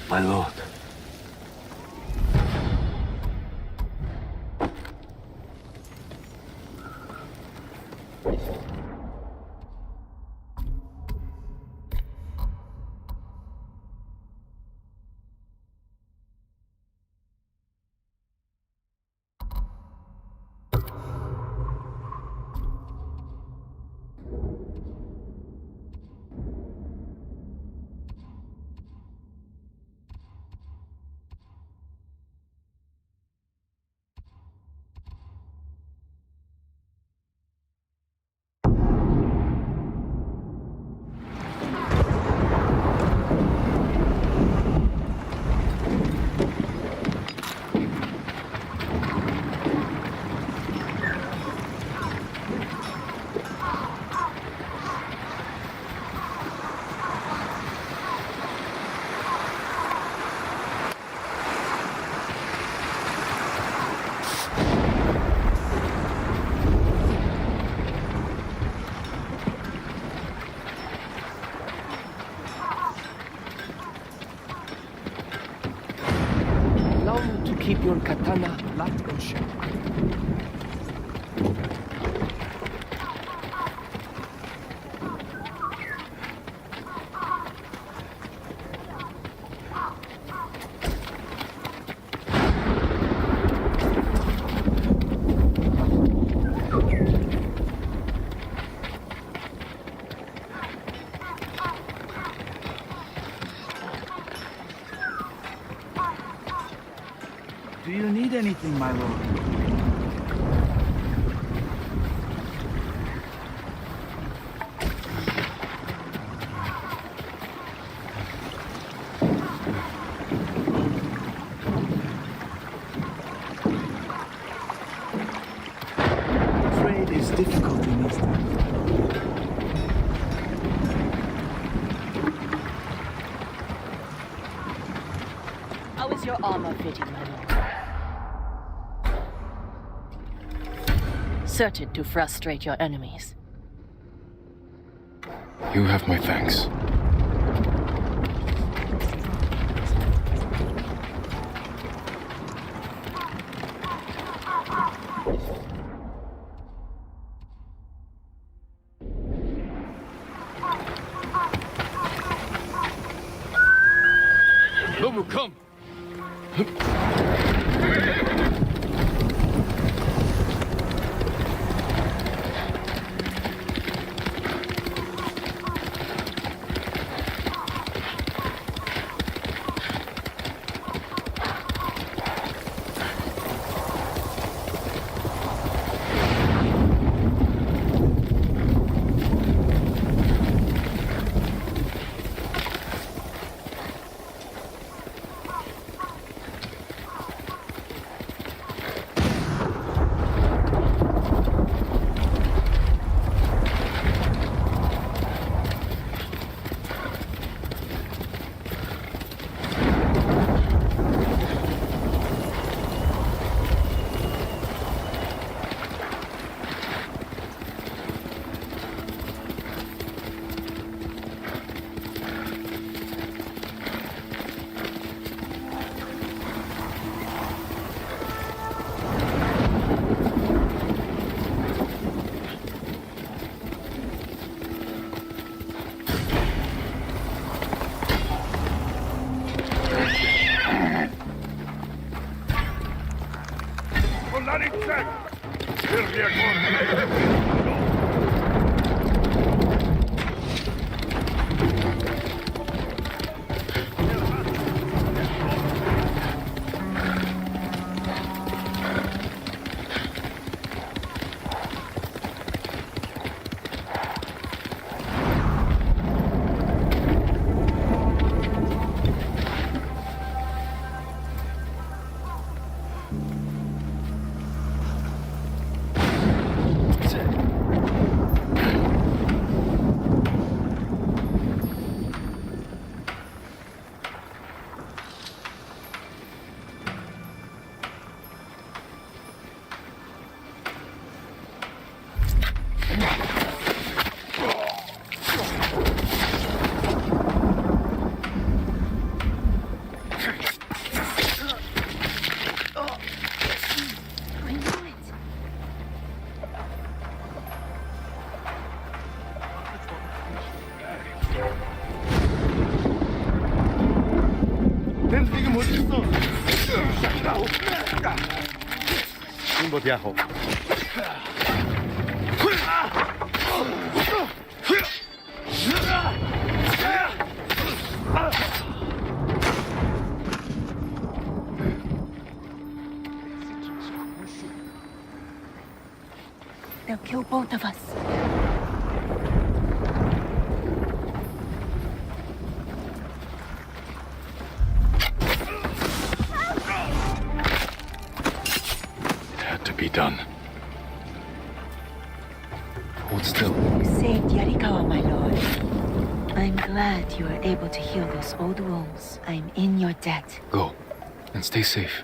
My lord. Keep your katana locked and shut. Do you need anything, my lord? Trade is difficult in these times. How is your armor fitting, my lord? Certain to frustrate your enemies. You have my thanks. Nobu, come! Tiempo viejo. They'll kill both of us. It had to be done. Hold still. You saved Yarikawa, my lord. I'm glad you were able to heal those old wounds. I'm in your debt. Go. And stay safe.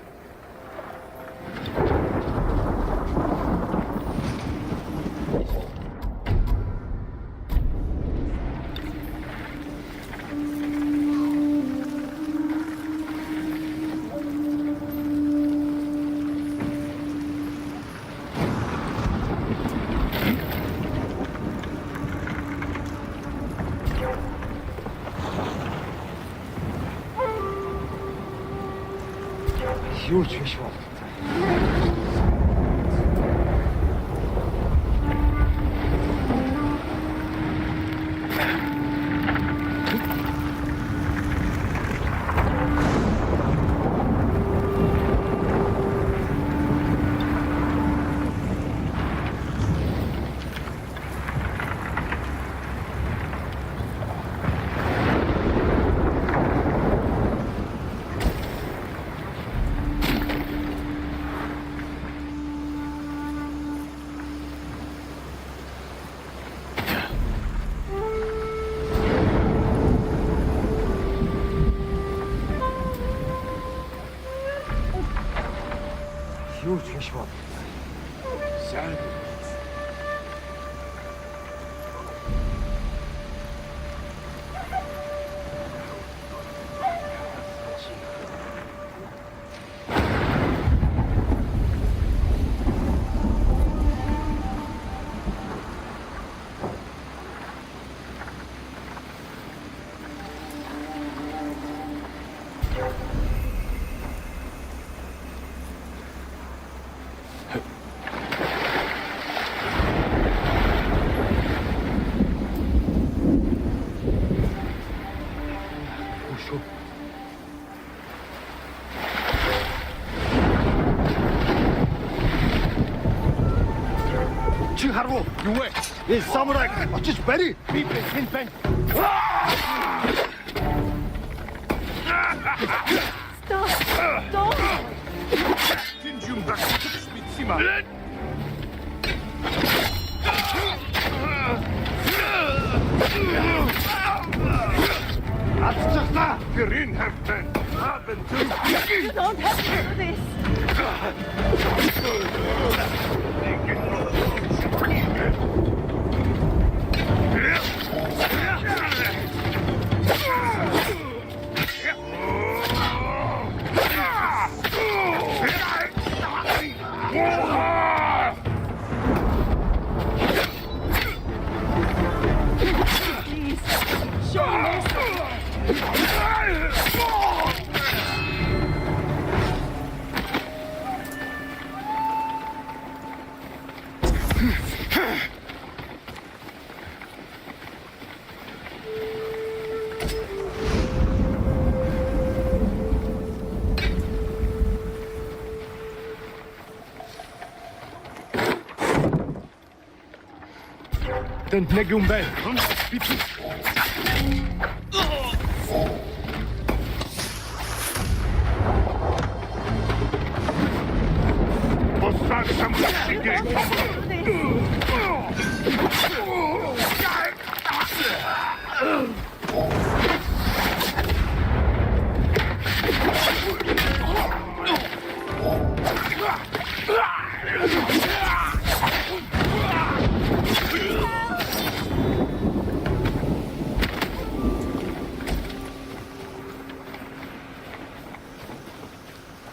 Huge visual. Huge visual. Güzel. Chiharu, 유해, 이 사무라이, 어찌 베리, 비페 핀펜. Stop! Don't! 딘줌 박, 믿지마. 아스착사, 그린 햄펜, 아벤투. You don't have to do this! Please, show mercy! Den negumbe.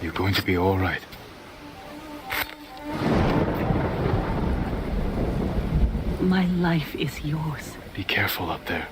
You're going to be all right. My life is yours. Be careful up there.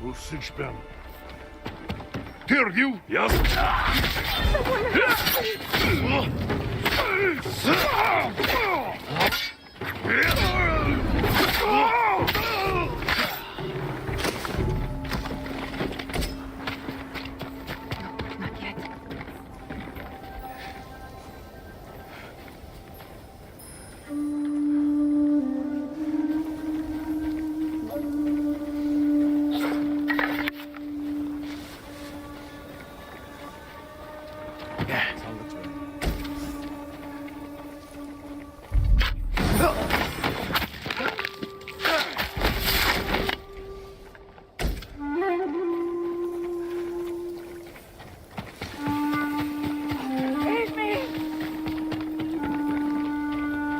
We'll cinch them. Here, you! Yes! Not yet.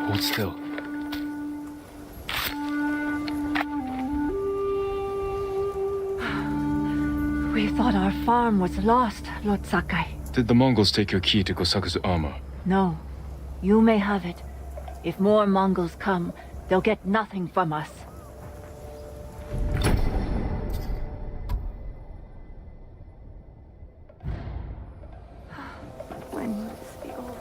Hold still. We thought our farm was lost, Lord Sakai. Did the Mongols take your key to Kosaka's armor? No. You may have it. If more Mongols come, they'll get nothing from us. When will this be over?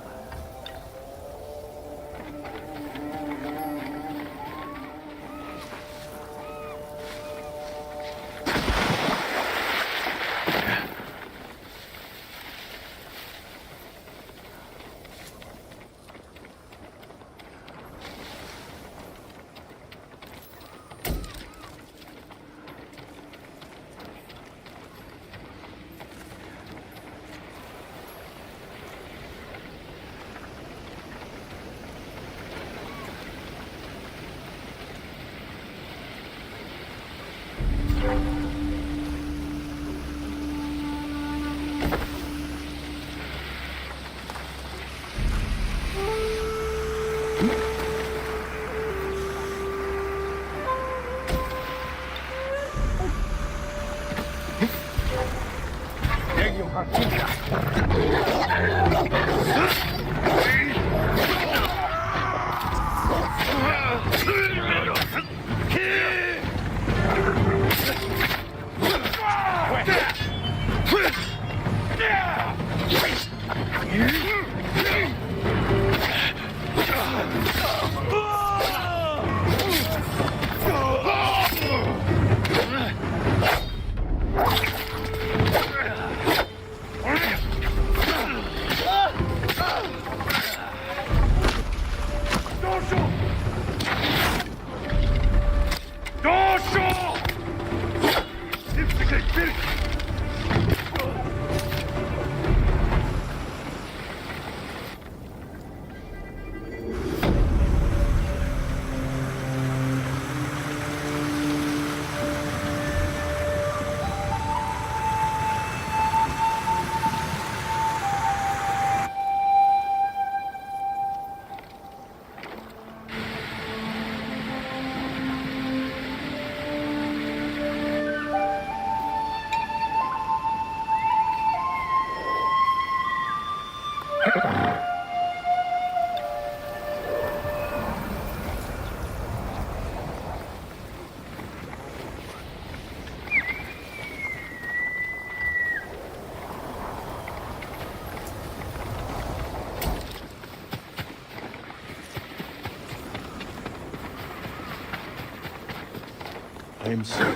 I am sorry.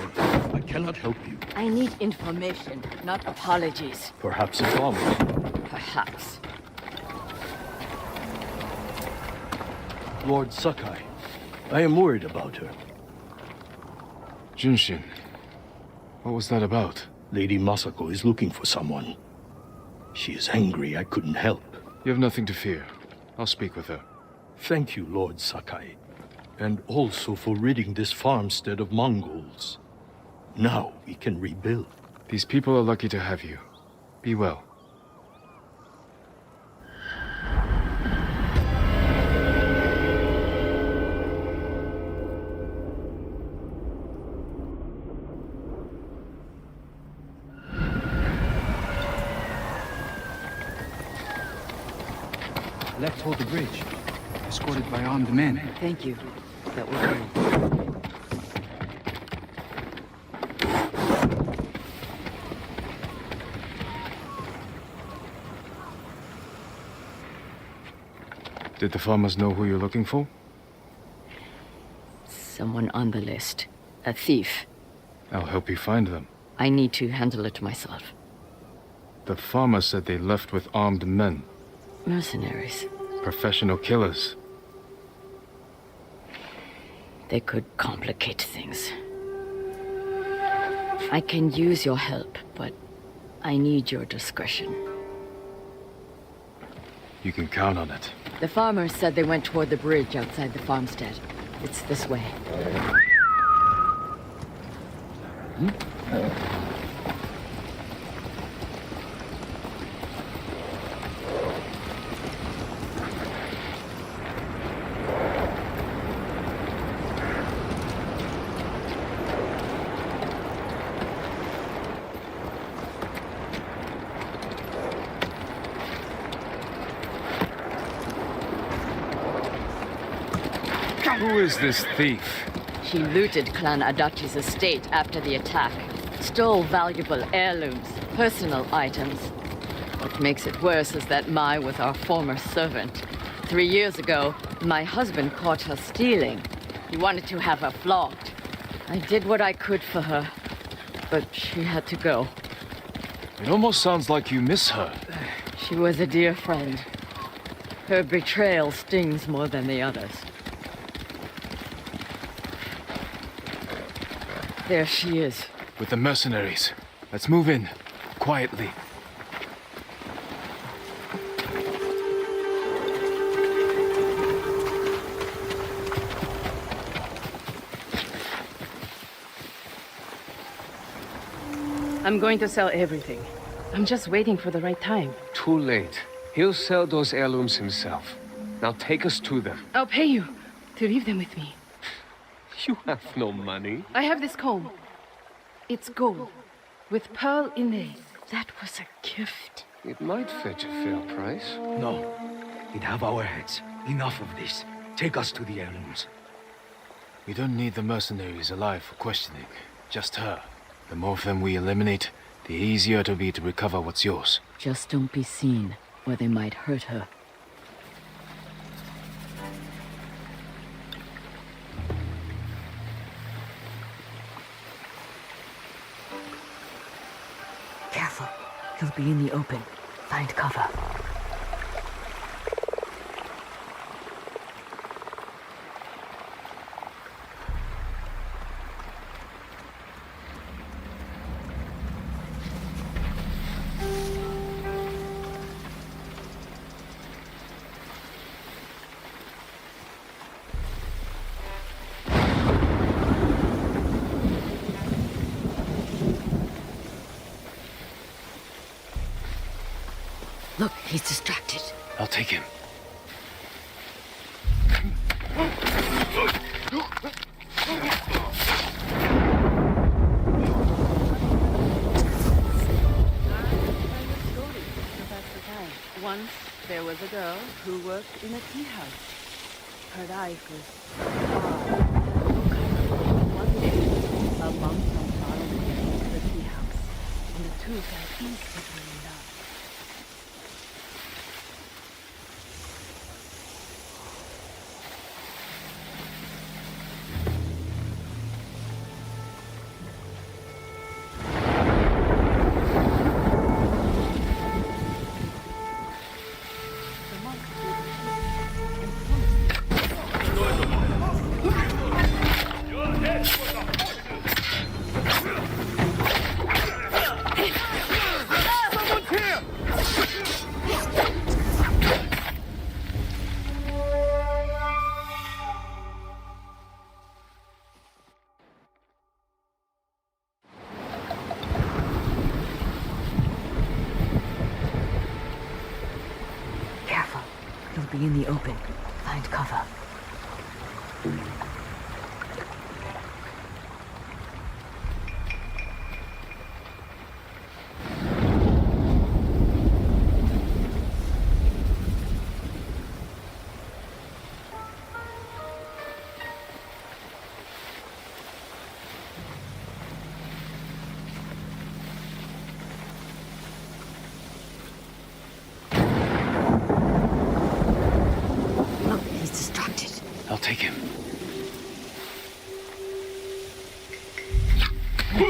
I cannot help you. I need information, not apologies. Perhaps a farmer. Perhaps. Lord Sakai, I am worried about her. Junshin, what was that about? Lady Masako is looking for someone. She is angry I couldn't help. You have nothing to fear. I'll speak with her. Thank you, Lord Sakai. And also for ridding this farmstead of Mongols. Now we can rebuild. These people are lucky to have you. Be well. Left hold the bridge, escorted by armed men. Thank you. That will do. Did the farmers know who you're looking for? Someone on the list. A thief. I'll help you find them. I need to handle it myself. The farmer said they left with armed men. Mercenaries. Professional killers. They could complicate things. I can use your help, but I need your discretion. You can count on it. The farmers said they went toward the bridge outside the farmstead. It's this way. Who is this thief? She looted Clan Adachi's estate after the attack. Stole valuable heirlooms, personal items. What makes it worse is that Mai was our former servant. 3 years ago, my husband caught her stealing. He wanted to have her flogged. I did what I could for her, but she had to go. It almost sounds like you miss her. She was a dear friend. Her betrayal stings more than the others. There she is. With the mercenaries. Let's move in. Quietly. I'm going to sell everything. I'm just waiting for the right time. Too late. He'll sell those heirlooms himself. Now take us to them. I'll pay you to leave them with me. You have no money. I have this comb. It's gold, with pearl inlay. That was a gift. It might fetch a fair price. No. We'd have our heads. Enough of this. Take us to the heirlooms. We don't need the mercenaries alive for questioning. Just her. The more of them we eliminate, the easier it'll be to recover what's yours. Just don't be seen, or they might hurt her. Careful. He'll be in the open. Find cover. Look, he's distracted. I'll take him. Once there was a girl who worked in a tea house. Her life was one day, a monk from far away came to the tea house, and the two fell instantly in love. Be in the open. Find cover. Her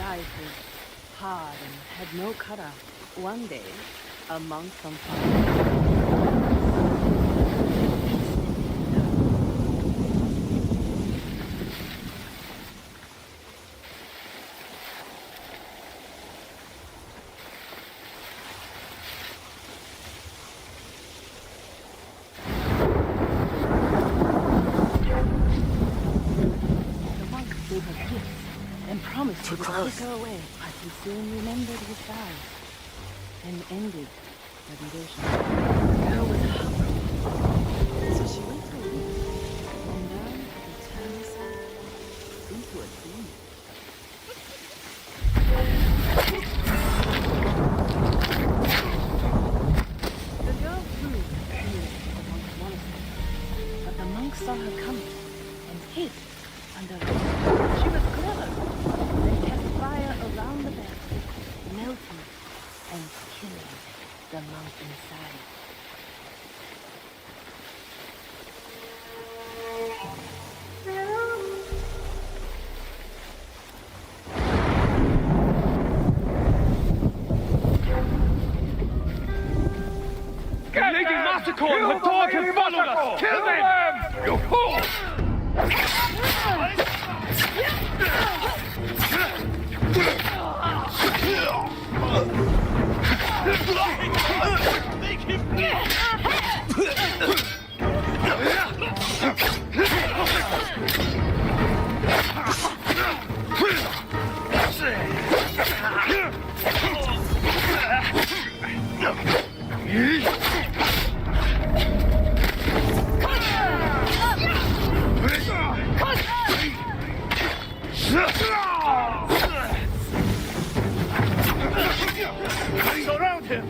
eyes were hard and had no color. One day, among some gave her gifts and promised to take her away. But he soon remembered his vows and ended the relation. The girl was heartbroken, so she went away and learned to turn herself into a demon. The girl flew near the monk's monastery, but the monk saw her coming and hid under her. She was clever. They kept fire around the bed, melting and killing the monk inside. They're making massacre and the dog has followed us! Kill them! You fool! Surround him!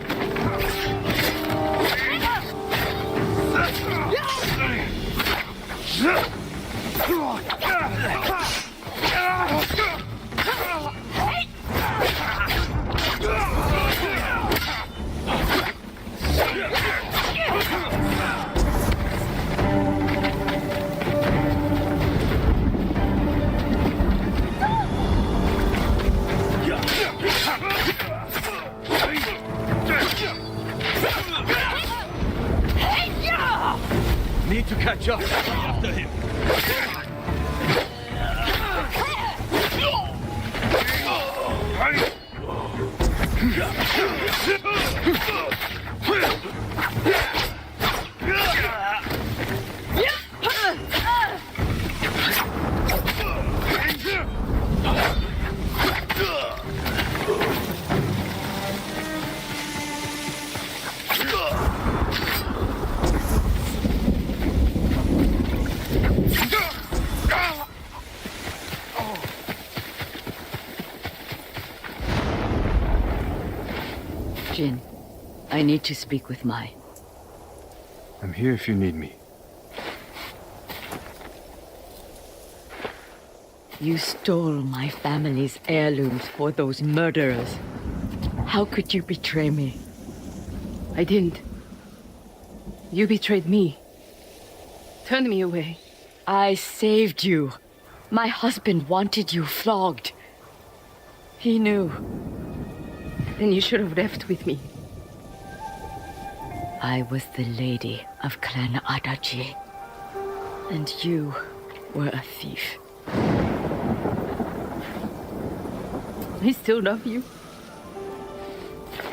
Need to catch up. After him. Jin, I need to speak with Mai. I'm here if you need me. You stole my family's heirlooms for those murderers. How could you betray me? I didn't. You betrayed me. Turned me away. I saved you. My husband wanted you flogged. He knew. Then you should have left with me. I was the lady of Clan Adachi, and you were a thief. I still love you.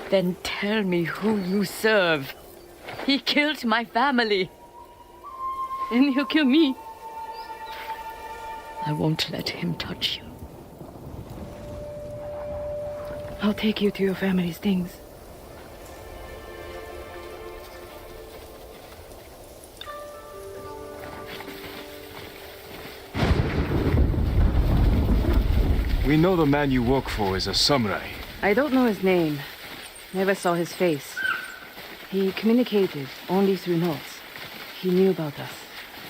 Then tell me who you serve. He killed my family. And he'll kill me. I won't let him touch you. I'll take you to your family's things. We know the man you work for is a samurai. I don't know his name. Never saw his face. He communicated only through notes. He knew about us,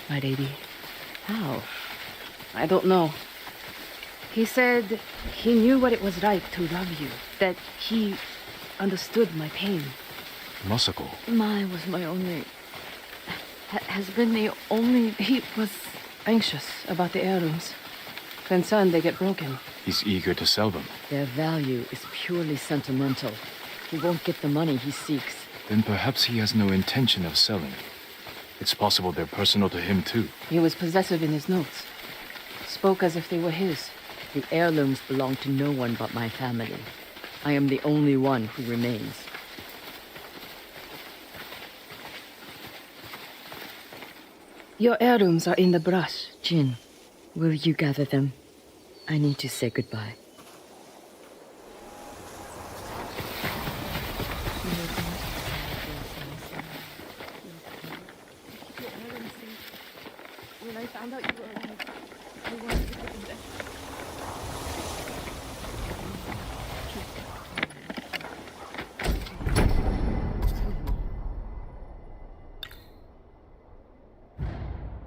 my lady. How? I don't know. He said he knew what it was like to love you, that he understood my pain. Masako. Mai was my only... has been the only... He was anxious about the heirlooms. Concerned they get broken. He's eager to sell them. Their value is purely sentimental. He won't get the money he seeks. Then perhaps he has no intention of selling. It's possible they're personal to him too. He was possessive in his notes. Spoke as if they were his. The heirlooms belong to no one but my family. I am the only one who remains. Your heirlooms are in the brush. Jin, will you gather them? I need to say goodbye. When I found out you were alive, I wanted to put them there.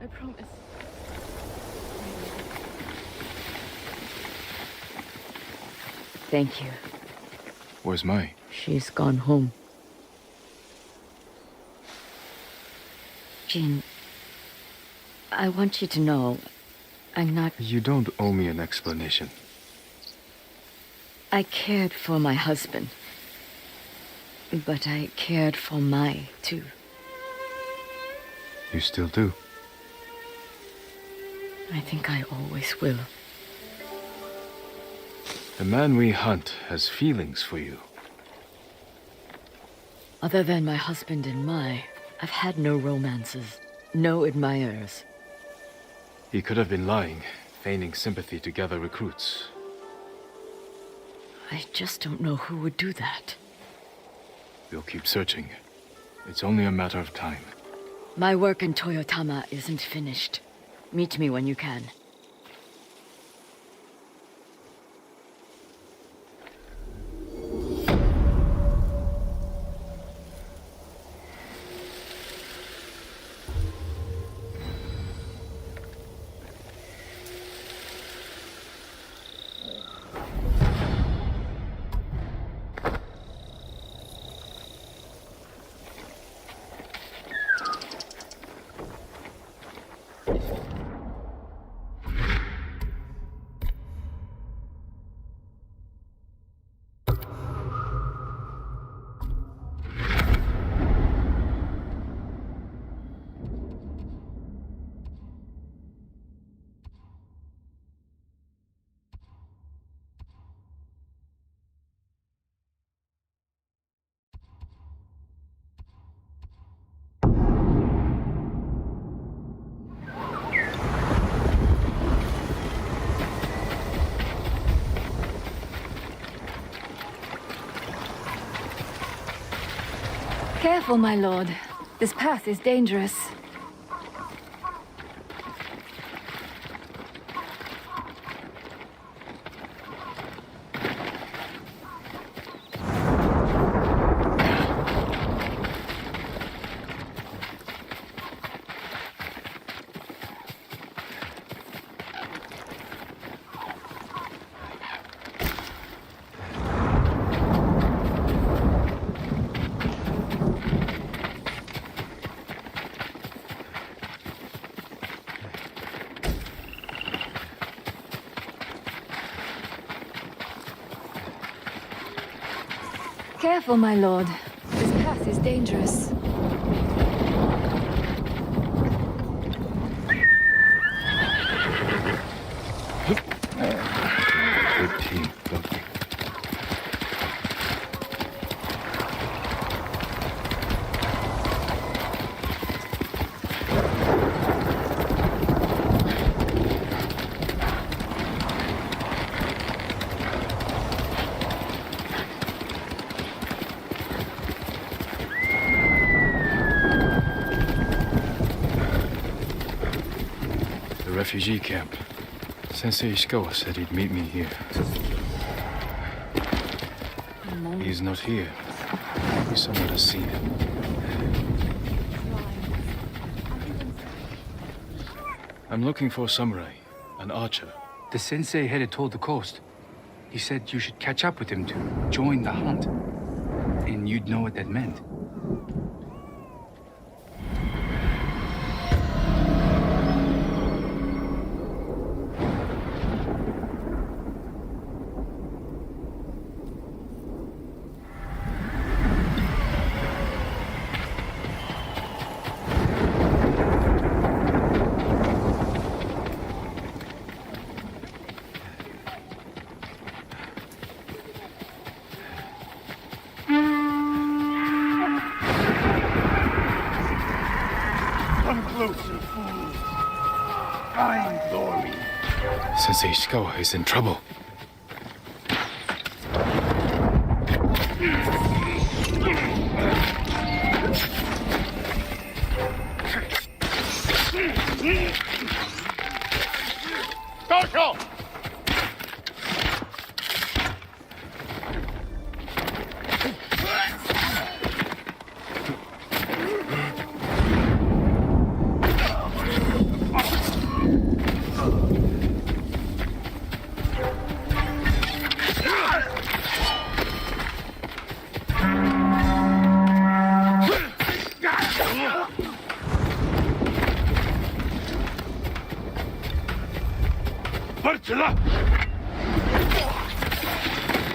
I promise. Thank you. Where's Mai? She's gone home. Jin, I want you to know I'm not... You don't owe me an explanation. I cared for my husband. But I cared for Mai, too. You still do? I think I always will. The man we hunt has feelings for you. Other than my husband and Mai, I've had no romances, no admirers. He could have been lying, feigning sympathy to gather recruits. I just don't know who would do that. We'll keep searching. It's only a matter of time. My work in Toyotama isn't finished. Meet me when you can. Careful, my lord. This path is dangerous. Careful, my lord. This path is dangerous. Good team. Lovely. Refugee camp. Sensei Ishikawa said he'd meet me here. He's not here. Maybe someone has seen him. I'm looking for a samurai, an archer. The sensei headed toward the coast. He said you should catch up with him to join the hunt. And you'd know what that meant. Sensei Ishikawa is in trouble. Go!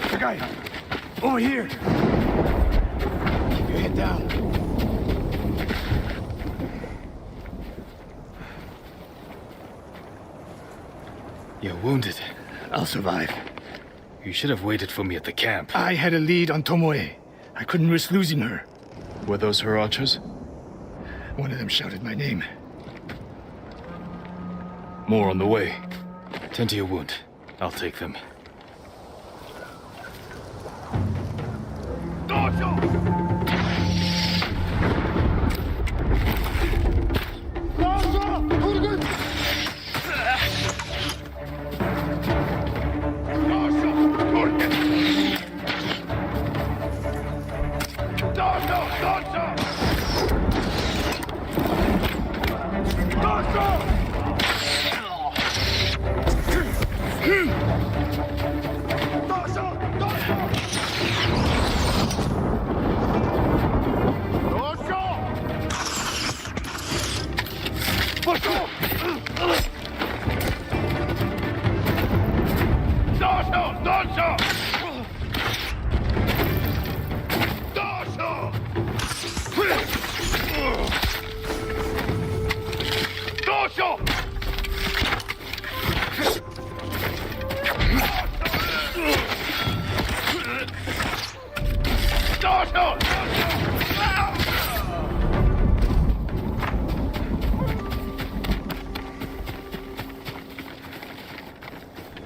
Sakai, over here. Keep your head down. You're wounded. I'll survive. You should have waited for me at the camp. I had a lead on Tomoe. I couldn't risk losing her. Were those her archers? One of them shouted my name. More on the way. Tend to your wound. I'll take them.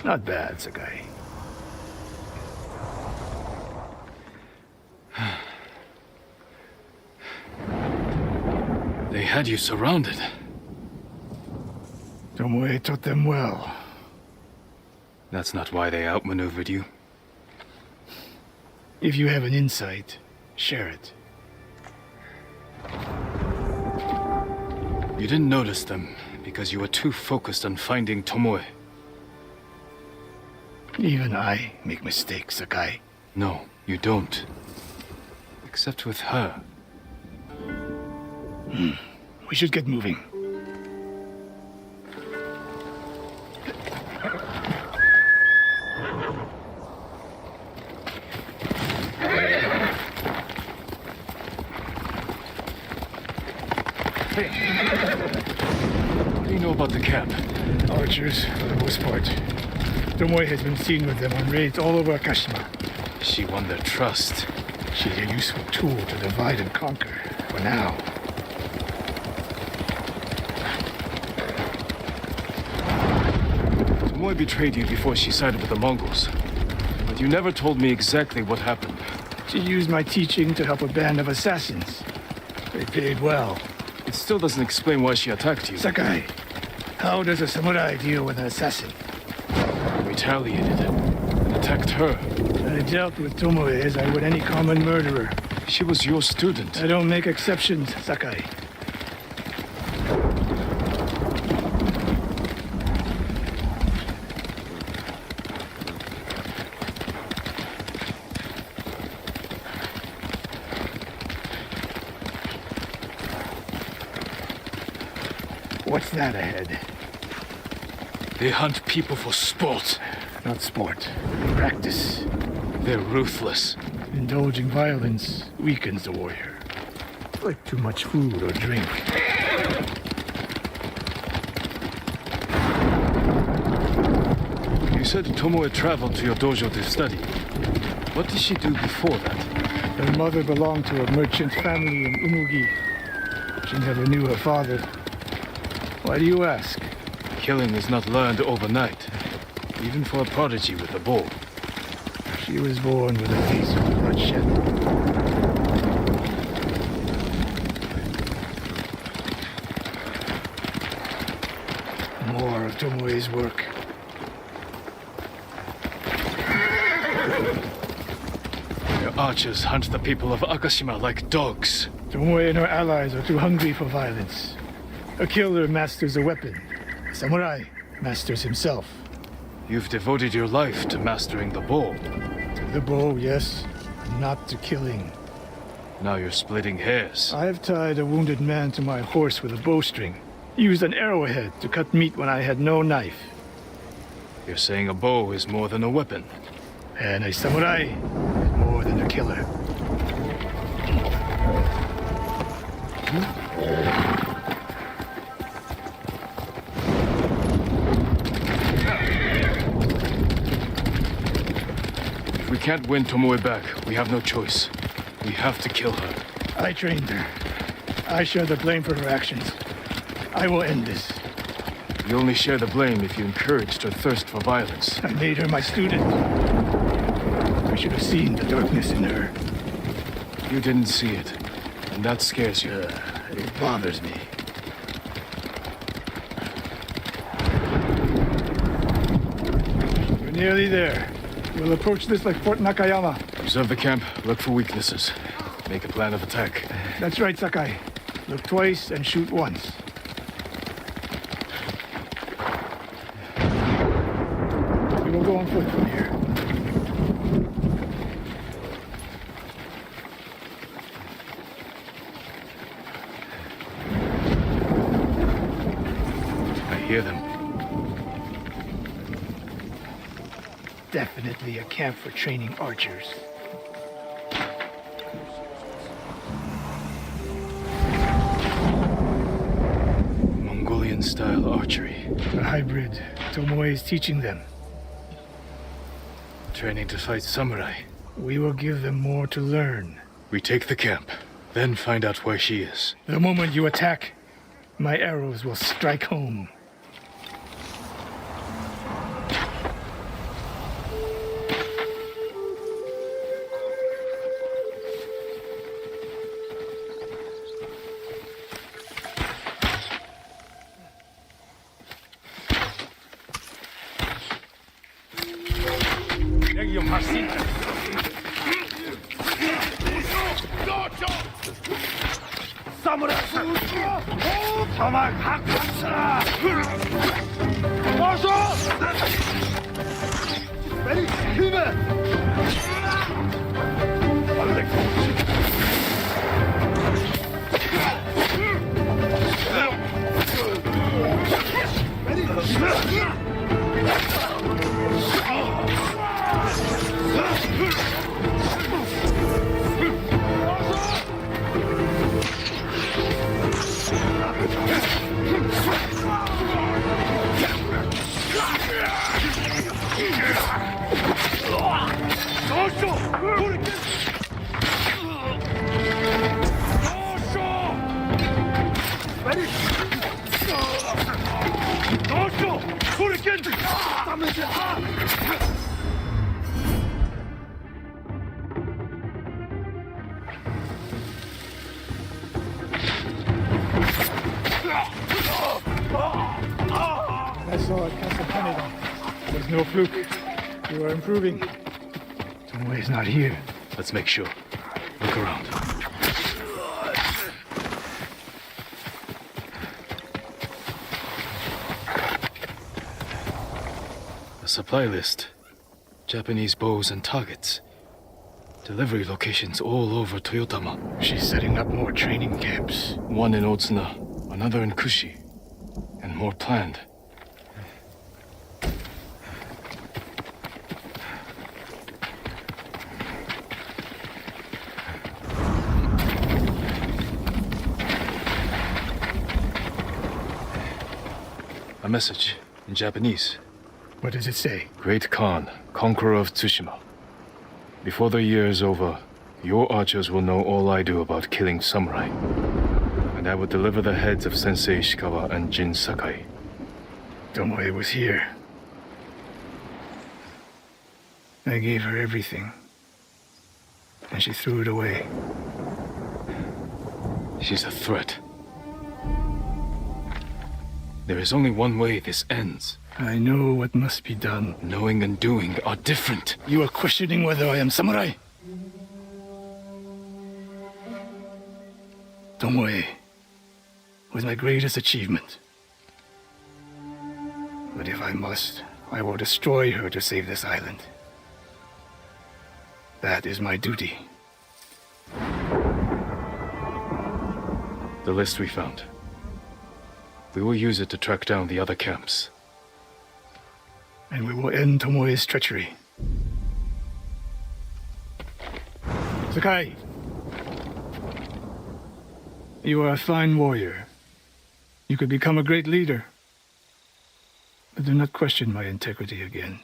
Not bad, Sakai. They had you surrounded. Tomoe taught them well. That's not why they outmaneuvered you. If you have an insight, share it. You didn't notice them because you were too focused on finding Tomoe. Even I make mistakes, Sakai. No, you don't. Except with her. We should get moving. What do you know about the camp? Archers, for the most part. Tomoe has been seen with them on raids all over Akashima. She won their trust. She's a useful tool to divide and conquer, for now. Tomoe betrayed you before she sided with the Mongols. But you never told me exactly what happened. She used my teaching to help a band of assassins. They paid well. It still doesn't explain why she attacked you. Sakai, how does a samurai deal with an assassin? Retaliated and attacked her. I dealt with Tomoe as I would any common murderer. She was your student. I don't make exceptions, Sakai. What's that ahead? They hunt people for sport. Not sport. Practice. They're ruthless. Indulging violence weakens the warrior. Like too much food or drink. You said Tomoe traveled to your dojo to study. What did she do before that? Her mother belonged to a merchant family in Umugi. She never knew her father. Why do you ask? Killing is not learned overnight, even for a prodigy with a bow. She was born with a face of bloodshed. More of Tomoe's work. Your archers hunt the people of Akashima like dogs. Tomoe and her allies are too hungry for violence. A killer masters a weapon. A samurai masters himself. You've devoted your life to mastering the bow. To the bow, yes. Not to killing. Now you're splitting hairs. I've tied a wounded man to my horse with a bowstring. Used an arrowhead to cut meat when I had no knife. You're saying a bow is more than a weapon. And a samurai is more than a killer. If we can't win Tomoe back, we have no choice. We have to kill her. I trained her. I share the blame for her actions. I will end this. You only share the blame if you encouraged her thirst for violence. I made her my student. I should have seen the darkness in her. You didn't see it, and that scares you. It bothers me. We're nearly there. We'll approach this like Fort Nakayama. Observe the camp, look for weaknesses. Make a plan of attack. That's right, Sakai. Look twice and shoot once. We will go on foot from here. I hear them. Definitely a camp for training archers. Mongolian-style archery. A hybrid. Tomoe is teaching them. Training to fight samurai. We will give them more to learn. We take the camp, then find out where she is. The moment you attack, my arrows will strike home. I saw at Castle Canada. There's no fluke. You are improving. Tomoe is not here. Let's make sure. Look around. A supply list. Japanese bows and targets. Delivery locations all over Toyotama. She's setting up more training camps. One in Otsuna, another in Kushi. And more planned. A message in Japanese. What does it say? Great Khan, conqueror of Tsushima. Before the year is over, your archers will know all I do about killing samurai. And I will deliver the heads of Sensei Ishikawa and Jin Sakai. Tomoe was here. I gave her everything. And she threw it away. She's a threat. There is only one way this ends. I know what must be done. Knowing and doing are different. You are questioning whether I am samurai? Tomoe was my greatest achievement. But if I must, I will destroy her to save this island. That is my duty. The list we found. We will use it to track down the other camps. And we will end Tomoe's treachery. Sakai! You are a fine warrior. You could become a great leader. But do not question my integrity again.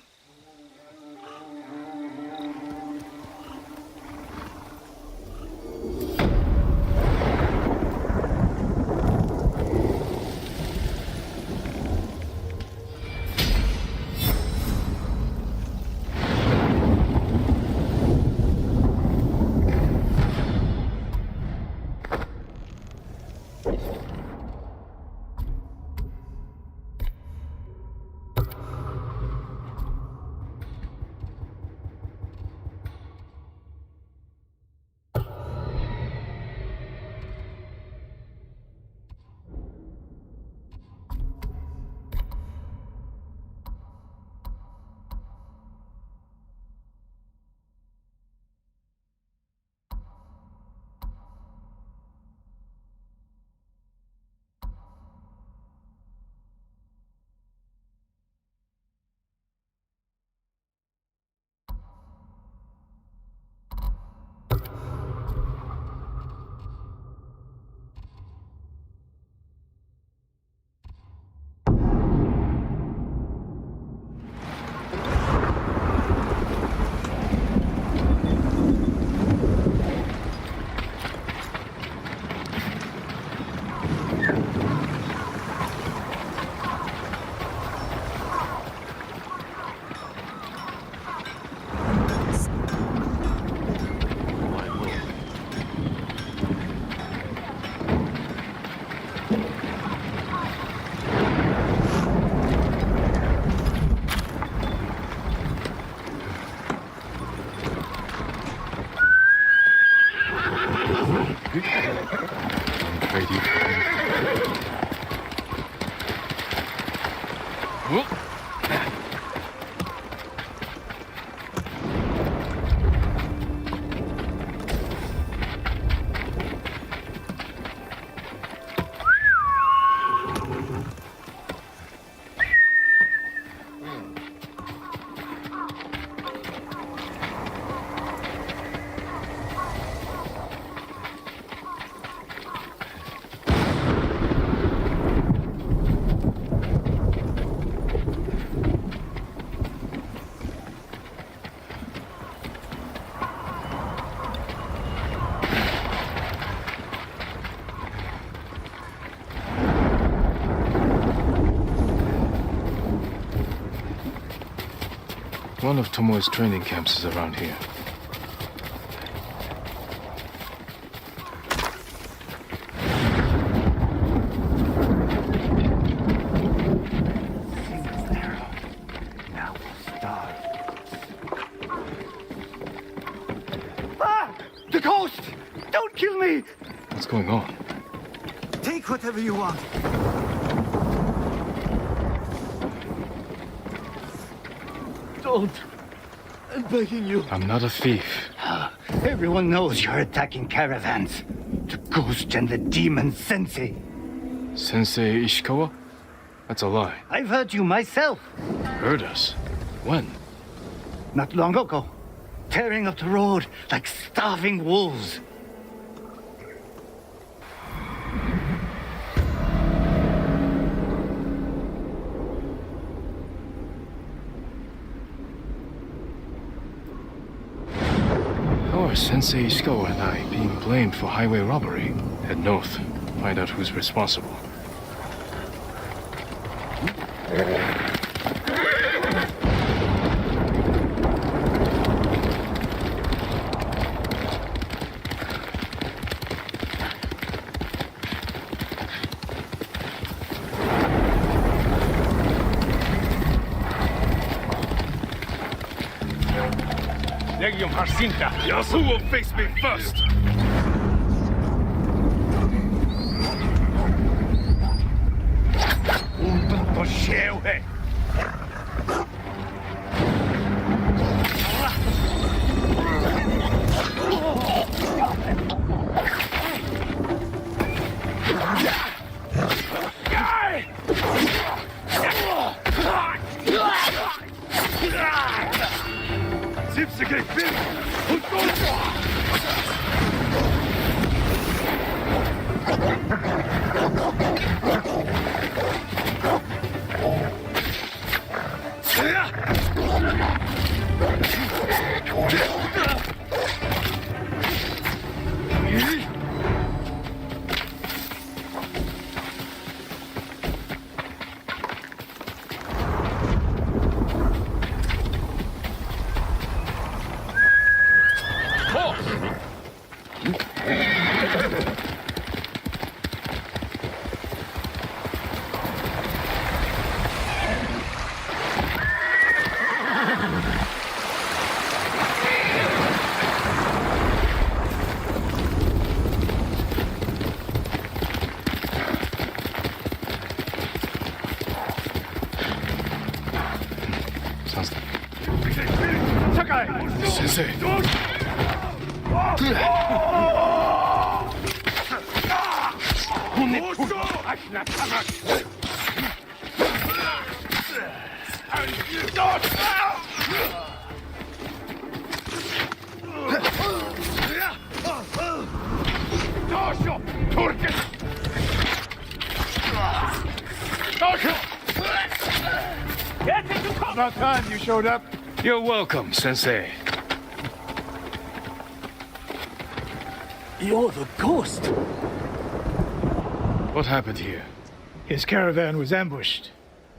One of Tomoe's training camps is around here. Now we'll starve. Ah! The ghost! Don't kill me! What's going on? Take whatever you want. Don't. I'm begging you. I'm not a thief. Everyone knows you're attacking caravans. The ghost and the demon Sensei. Sensei Ishikawa? That's a lie. I've heard you myself. Heard us? When? Not long ago. Tearing up the road like starving wolves. Our Sensei Ishikawa and I being blamed for highway robbery. Head north. Find out who's responsible. Who will face me first? Sensei. About time you showed up. You're welcome, Sensei. You're the ghost. What happened here? His caravan was ambushed.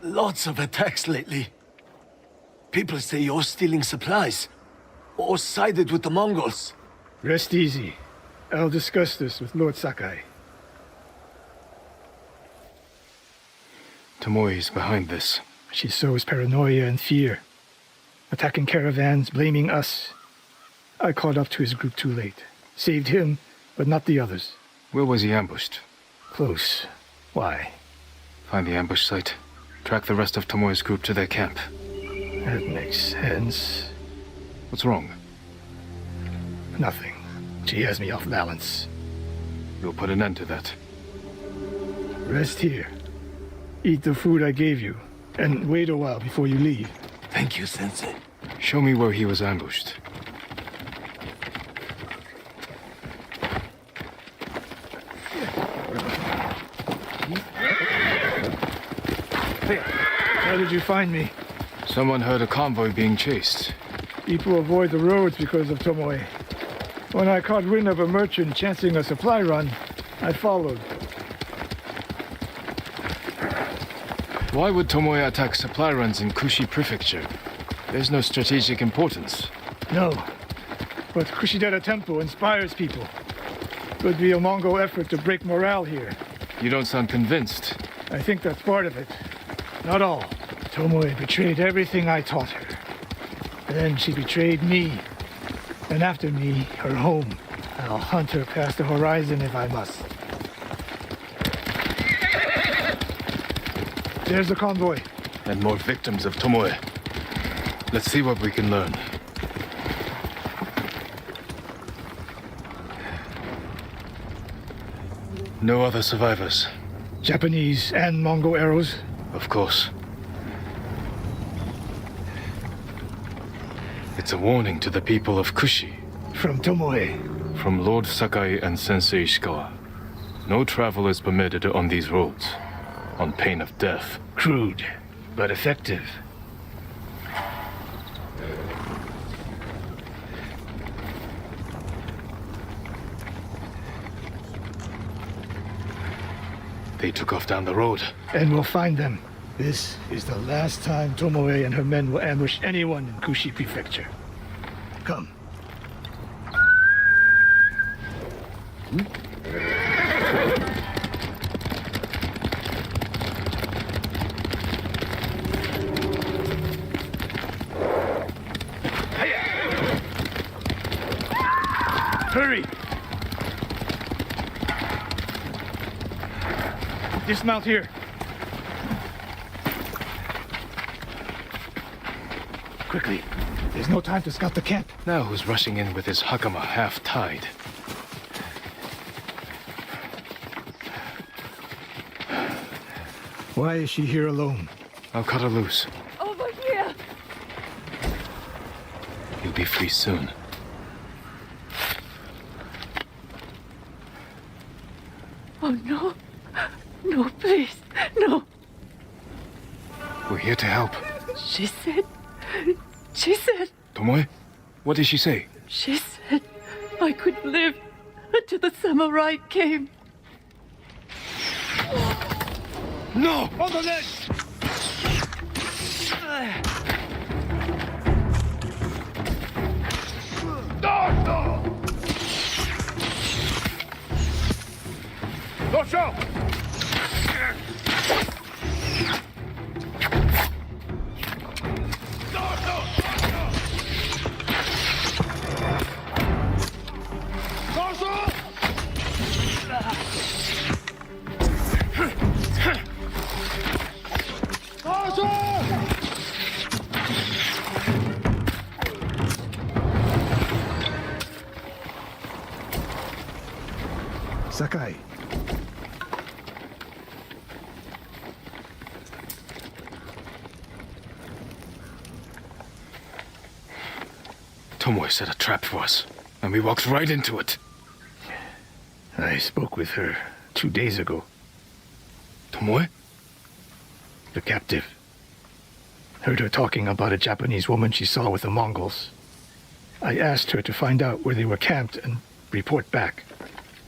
Lots of attacks lately. People say you're stealing supplies. Or sided with the Mongols. Rest easy. I'll discuss this with Lord Sakai. Tomoe is behind this. She sows paranoia and fear. Attacking caravans, blaming us. I caught up to his group too late. Saved him, but not the others. Where was he ambushed? Close. Why? Find the ambush site. Track the rest of Tomoe's group to their camp. That makes sense. What's wrong? Nothing. She has me off balance. We'll put an end to that. Rest here. Eat the food I gave you. And wait a while before you leave. Thank you, Sensei. Show me where he was ambushed. How did you find me? Someone heard a convoy being chased. People avoid the roads because of Tomoe. When I caught wind of a merchant chancing a supply run, I followed. Why would Tomoe attack supply runs in Kushi Prefecture? There's no strategic importance. No, but Kushidera Temple inspires people. Could be a Mongol effort to break morale here. You don't sound convinced. I think that's part of it. Not all. Tomoe betrayed everything I taught her. Then she betrayed me. And after me, her home. I'll hunt her past the horizon if I must. There's the convoy. And more victims of Tomoe. Let's see what we can learn. No other survivors. Japanese and Mongol arrows? Of course. It's a warning to the people of Kushi. From Tomoe. From Lord Sakai and Sensei Ishikawa. No travel is permitted on these roads, on pain of death. Crude, but effective. They took off down the road. And we'll find them. This is the last time Tomoe and her men will ambush anyone in Kushi Prefecture. Come. Hurry! Dismount here. Quickly. There's no time to scout the camp. Now who's rushing in with his hakama half-tied? Why is she here alone? I'll cut her loose. Over here! You'll be free soon. Oh, no. No, please. No. We're here to help. She said... Tomoe? What did she say? She said I could live until the samurai came. No! On the ledge! Dorsho! Sakai. Tomoe set a trap for us, and we walked right into it. I spoke with her 2 days ago. Tomoe? The captive. Heard her talking about a Japanese woman she saw with the Mongols. I asked her to find out where they were camped and report back.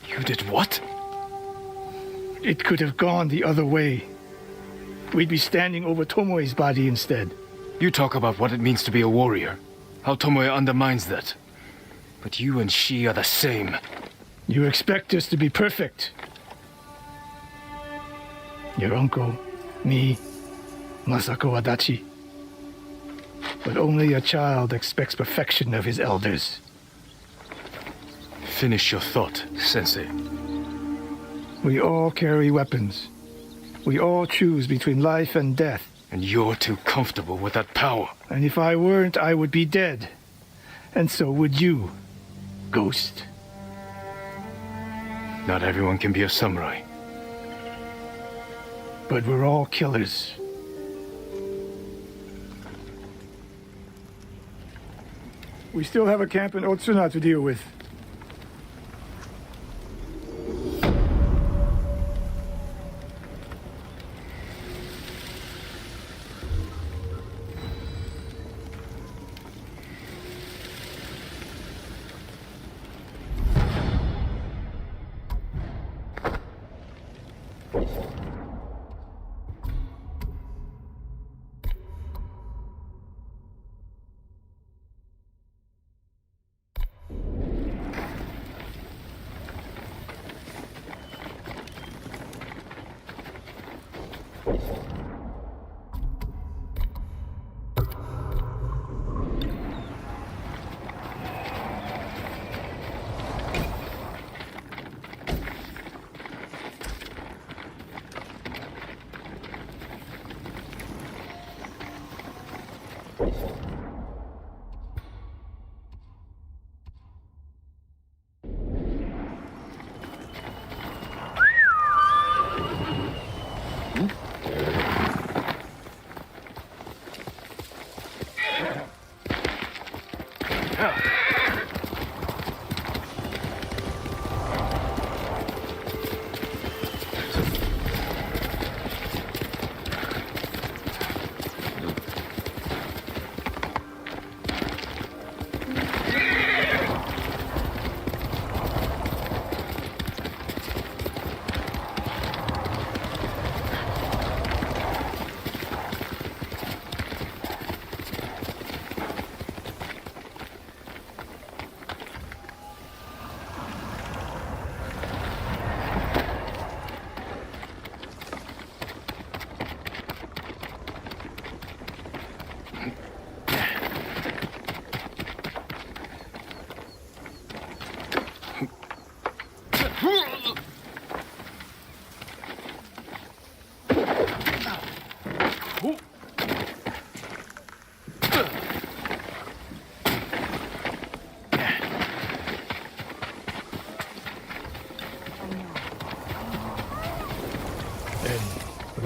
You did what? It could have gone the other way. We'd be standing over Tomoe's body instead. You talk about what it means to be a warrior. How Tomoe undermines that. But you and she are the same. You expect us to be perfect. Your uncle, me, Masako Adachi. But only a child expects perfection of his elders. Finish your thought, Sensei. We all carry weapons. We all choose between life and death. And you're too comfortable with that power. And if I weren't, I would be dead. And so would you, Ghost. Not everyone can be a samurai. But we're all killers. We still have a camp in Otsuna to deal with.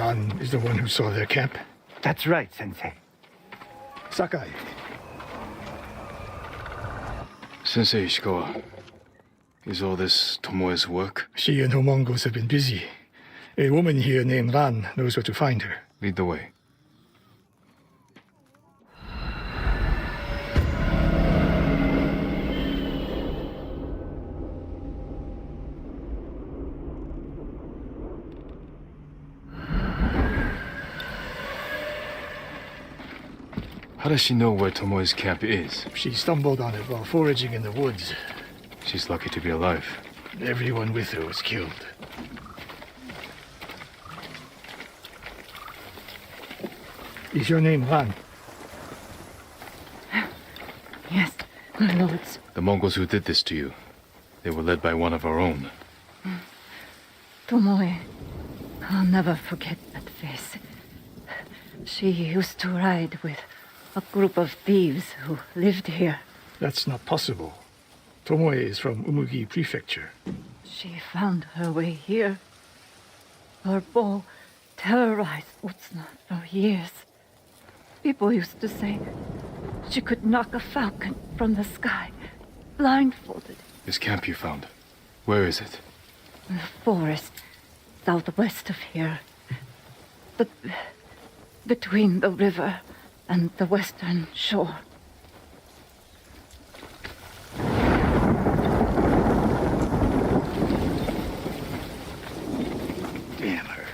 Ran is the one who saw their camp? That's right, Sensei. Sakai. Sensei Ishikawa, is all this Tomoe's work? She and her Mongols have been busy. A woman here named Ran knows where to find her. Lead the way. How does she know where Tomoe's camp is? She stumbled on it while foraging in the woods. She's lucky to be alive. Everyone with her was killed. Is your name Ran? Yes, my lords. The Mongols who did this to you, they were led by one of our own. Tomoe. I'll never forget that face. She used to ride with a group of thieves who lived here. That's not possible. Tomoe is from Umugi Prefecture. She found her way here. Her bow terrorized Utsuna for years. People used to say she could knock a falcon from the sky, blindfolded. This camp you found, where is it? In the forest, southwest of here. Between the river and the western shore. Damn her.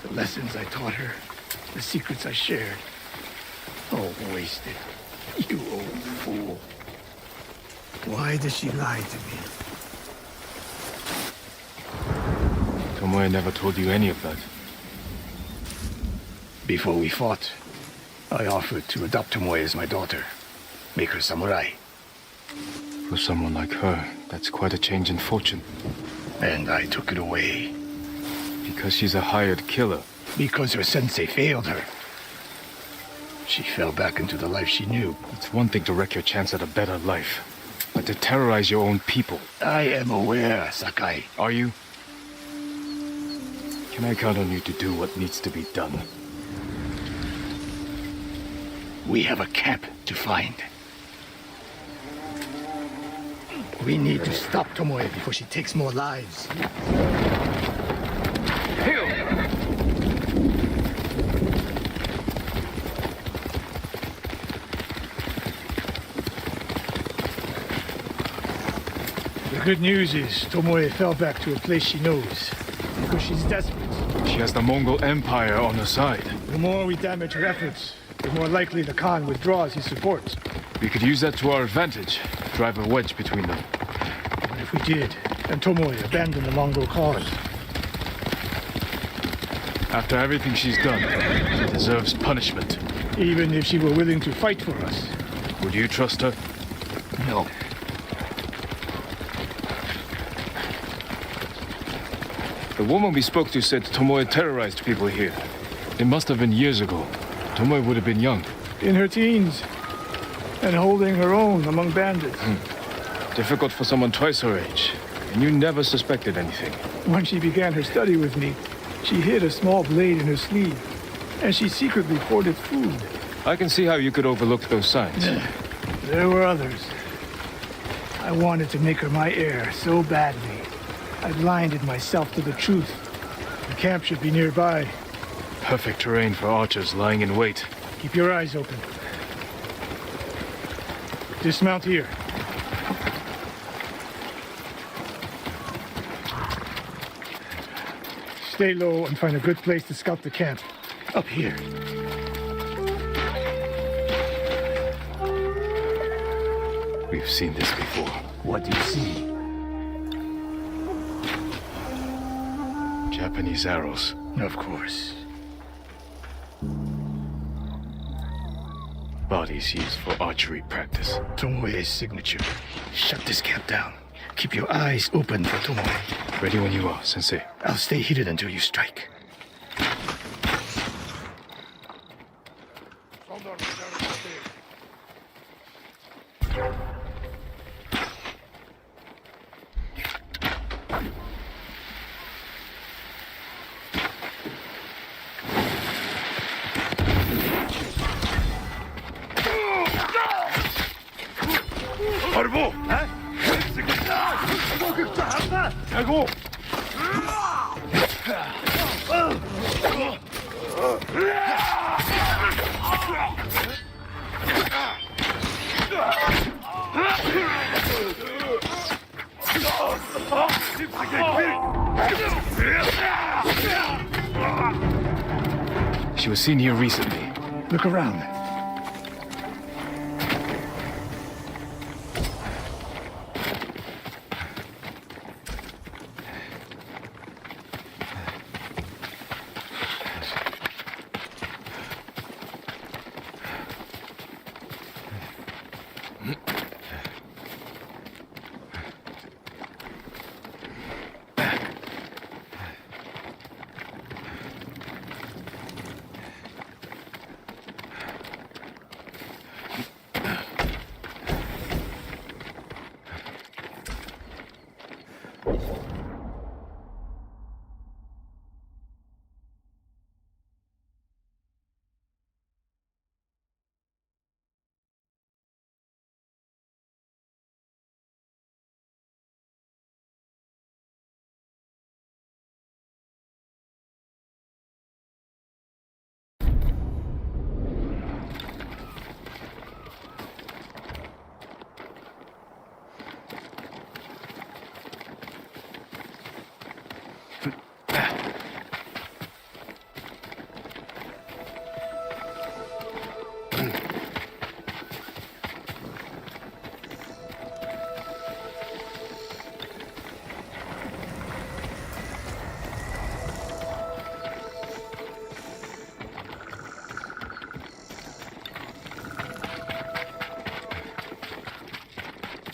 The lessons I taught her, the secrets I shared. All wasted. You old fool. Why does she lie to me? Tomoe never told you any of that. Before we fought, I offered to adopt Tomoe as my daughter. Make her samurai. For someone like her, that's quite a change in fortune. And I took it away. Because she's a hired killer. Because her sensei failed her. She fell back into the life she knew. It's one thing to wreck your chance at a better life, but to terrorize your own people. I am aware, Sakai. Are you? Can I count on you to do what needs to be done? We have a camp to find. We need to stop Tomoe before she takes more lives. The good news is Tomoe fell back to a place she knows, because she's desperate. She has the Mongol Empire on her side. The more we damage her efforts, the more likely the Khan withdraws his support. We could use that to our advantage, drive a wedge between them. But if we did, and Tomoe abandoned the Mongol cause. After everything she's done, she deserves punishment. Even if she were willing to fight for us. Would you trust her? No. The woman we spoke to said Tomoe terrorized people here. It must have been years ago. Tomoe would have been young. In her teens. And holding her own among bandits. Difficult for someone twice her age. And you never suspected anything. When she began her study with me, she hid a small blade in her sleeve. And she secretly hoarded food. I can see how you could overlook those signs. There were others. I wanted to make her my heir so badly. I blinded myself to the truth. The camp should be nearby. Perfect terrain for archers lying in wait. Keep your eyes open. Dismount here. Stay low and find a good place to scout the camp. Up here. We've seen this before. What do you see? Japanese arrows. Of course. Bodies used for archery practice. Tomoe's signature. Shut this camp down. Keep your eyes open for Tomoe. Ready when you are, Sensei. I'll stay hidden until you strike. 대고! She was seen here recently. Look around.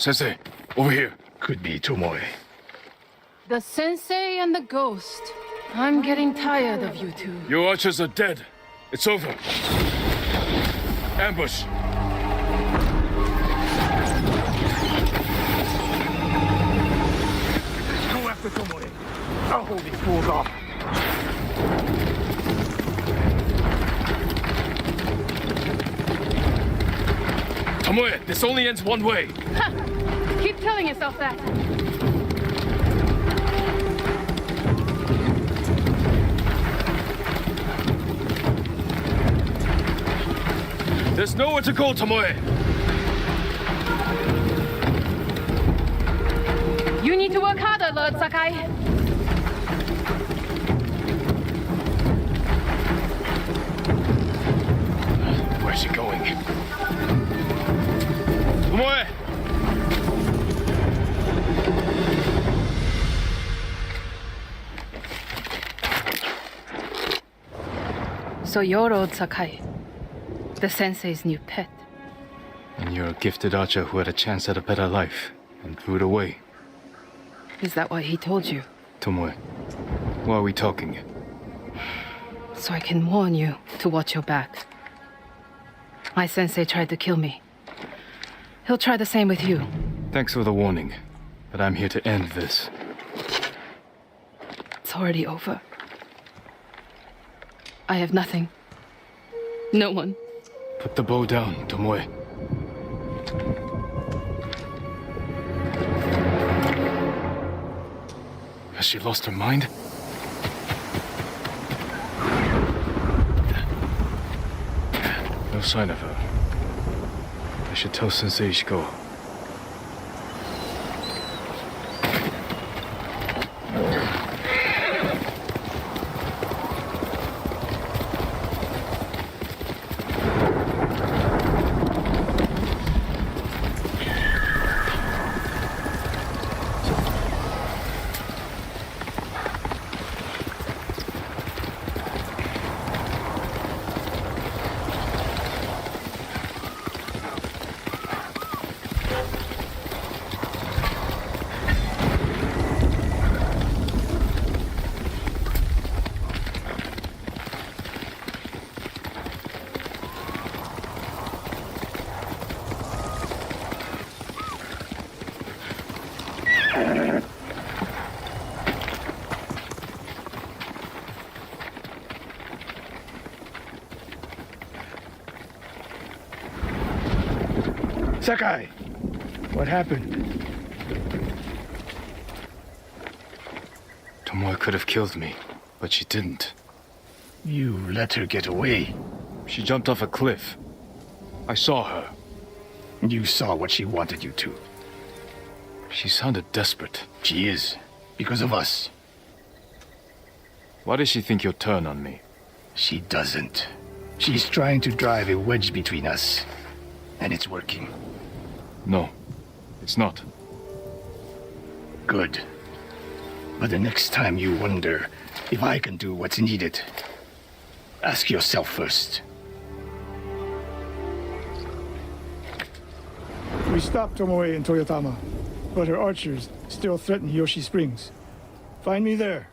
Sensei, over here. Could be Tomoe. The sensei and the ghost. I'm getting tired of you two. Your archers are dead. It's over. Ambush. Go after Tomoe. I'll hold these fools off. Tomoe, this only ends one way. Ha! Keep telling yourself that. There's nowhere to go, Tomoe. You need to work harder, Lord Sakai. Where's she going? Tomoe! So you're old Sakai, the sensei's new pet. And you're a gifted archer who had a chance at a better life and threw it away. Is that what he told you? Tomoe, why are we talking? So I can warn you to watch your back. My sensei tried to kill me. He'll try the same with you. Thanks for the warning, but I'm here to end this. It's already over. I have nothing. No one. Put the bow down, Tomoe. Has she lost her mind? No sign of her. I should tell Sensei Ishikawa. Sakai, what happened? Tomoe could have killed me, but she didn't. You let her get away. She jumped off a cliff. I saw her. You saw what she wanted you to. She sounded desperate. She is, because of us. Why does she think you'll turn on me? She doesn't. She's trying to drive a wedge between us, and it's working. No, it's not. Good. But the next time you wonder if I can do what's needed, ask yourself first. We stopped Tomoe in Toyotama, but her archers still threaten Yoshi Springs. Find me there.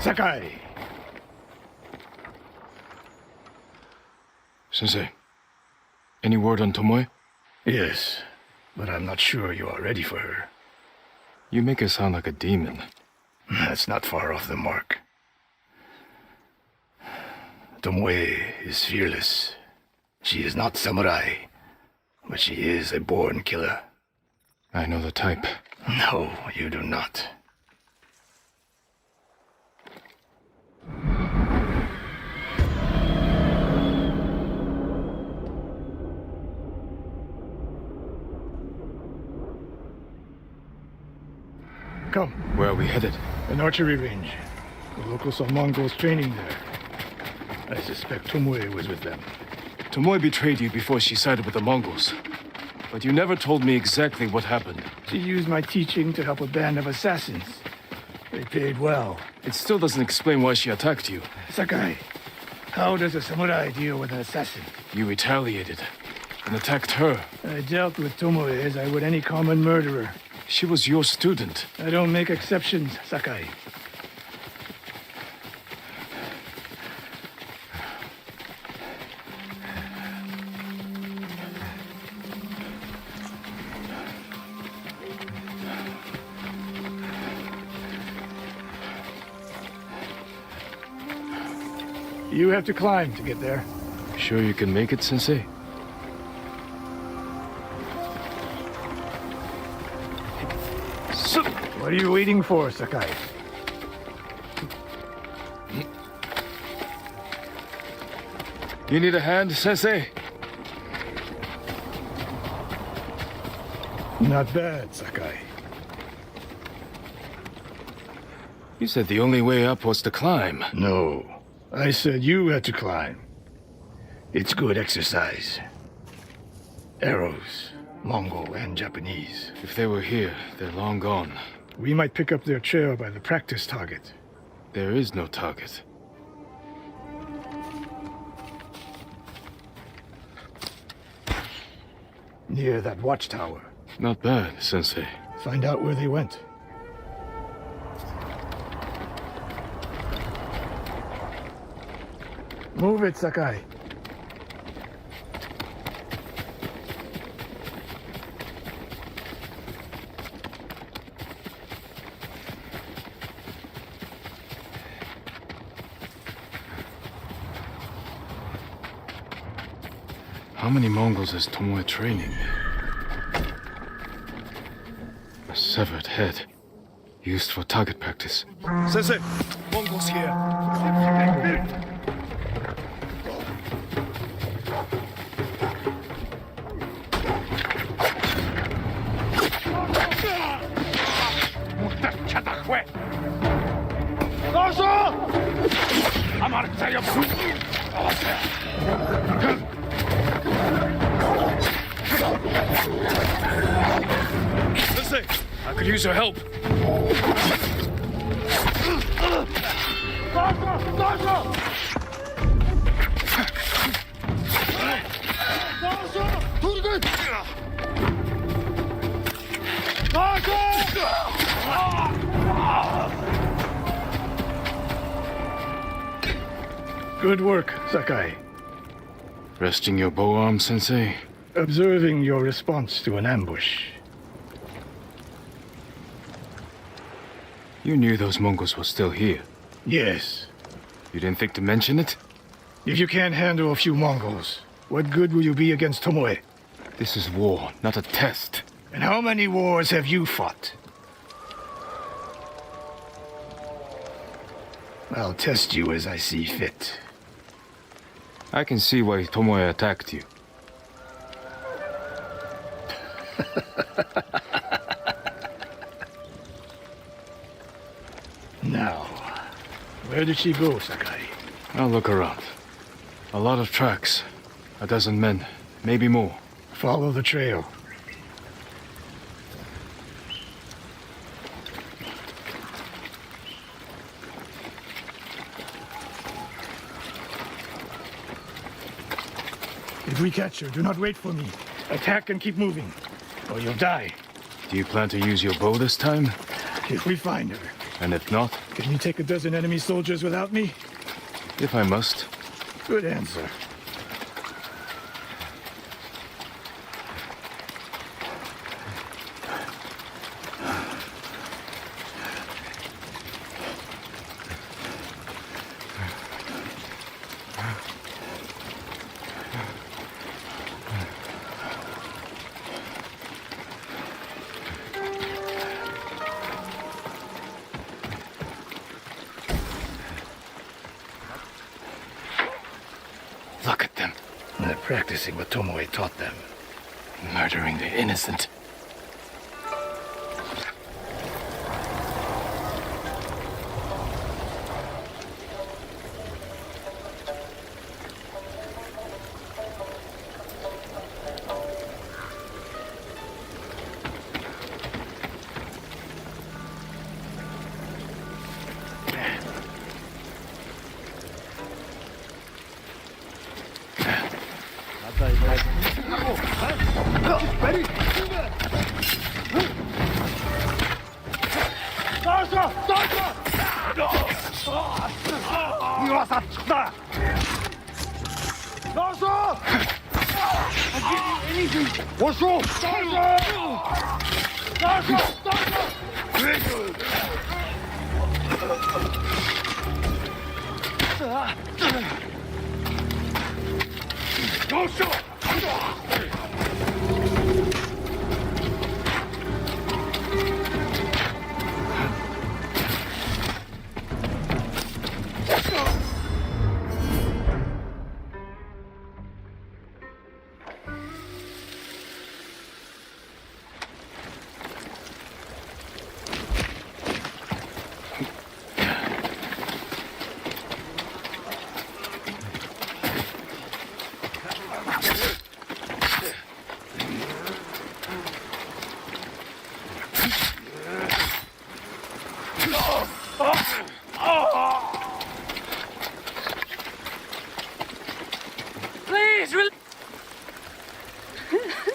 Sakai! Sensei, any word on Tomoe? Yes, but I'm not sure you are ready for her. You make her sound like a demon. That's not far off the mark. Tomoe is fearless. She is not samurai, but she is a born killer. I know the type. No, you do not. Come. Where are we headed? An archery range. The locals saw Mongols training there. I suspect Tomoe was with them. Tomoe betrayed you before she sided with the Mongols. But you never told me exactly what happened. She used my teaching to help a band of assassins. They paid well. It still doesn't explain why she attacked you. Sakai, How does a samurai deal with an assassin? You retaliated and attacked her. I dealt with Tomoe as I would any common murderer. She was your student. I don't make exceptions, Sakai. You have to climb to get there. Sure you can make it, Sensei? What are you waiting for, Sakai? You need a hand, Sensei? Not bad, Sakai. You said the only way up was to climb. No. I said you had to climb. It's good exercise. Arrows, Mongol and Japanese. If they were here, they're long gone. We might pick up their trail by the practice target. There is no target. Near that watchtower. Not bad, Sensei. Find out where they went. Move it, Sakai. How many Mongols is Tomoe training? A severed head. Used for target practice. Sensei, Mongols here. Sensei, I could use your help. Good work, Sakai. Resting your bow arm, Sensei? Observing your response to an ambush. You knew those Mongols were still here. Yes. You didn't think to mention it? If you can't handle a few Mongols, what good will you be against Tomoe? This is war, not a test. And how many wars have you fought? I'll test you as I see fit. I can see why Tomoe attacked you. Now, where did she go, Sakai? I'll look around. A lot of tracks. A dozen men, maybe more. Follow the trail. If we catch her, do not wait for me. Attack and keep moving, or you'll die. Do you plan to use your bow this time? If we find her. And if not? Can you take a dozen enemy soldiers without me? If I must. Good answer. Look at them. They're practicing what Tomoe taught them. Murdering the innocent. Ready? Sasha! Sasha! 이와서 죽다! Sasha! I'll give you anything! Washo! Sasha! Sasha! Sasha!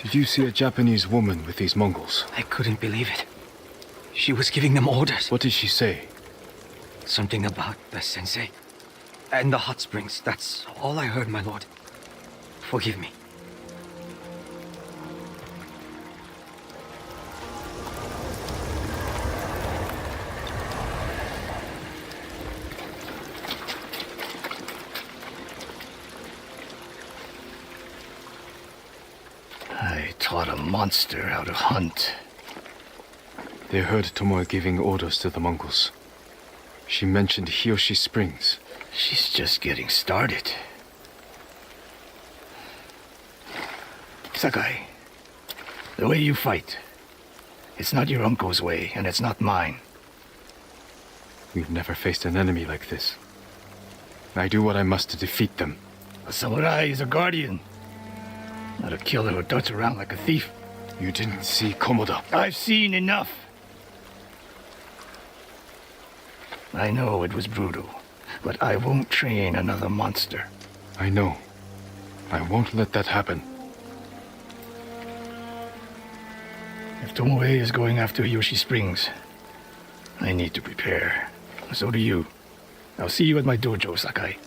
Did you see a Japanese woman with these Mongols? I couldn't believe it. She was giving them orders. What did she say? Something about the sensei and the hot springs. That's all I heard, my lord. Forgive me. I taught a monster how to hunt. They heard Tomoe giving orders to the Mongols. She mentioned Hiyoshi Springs. She's just getting started. Sakai, the way you fight, it's not your uncle's way, and it's not mine. We've never faced an enemy like this. I do what I must to defeat them. A samurai is a guardian, not a killer who darts around like a thief. You didn't see Komoda. I've seen enough. I know it was brutal, but I won't train another monster. I know. I won't let that happen. If Tomoe is going after Hiyoshi Springs, I need to prepare. So do you. I'll see you at my dojo, Sakai.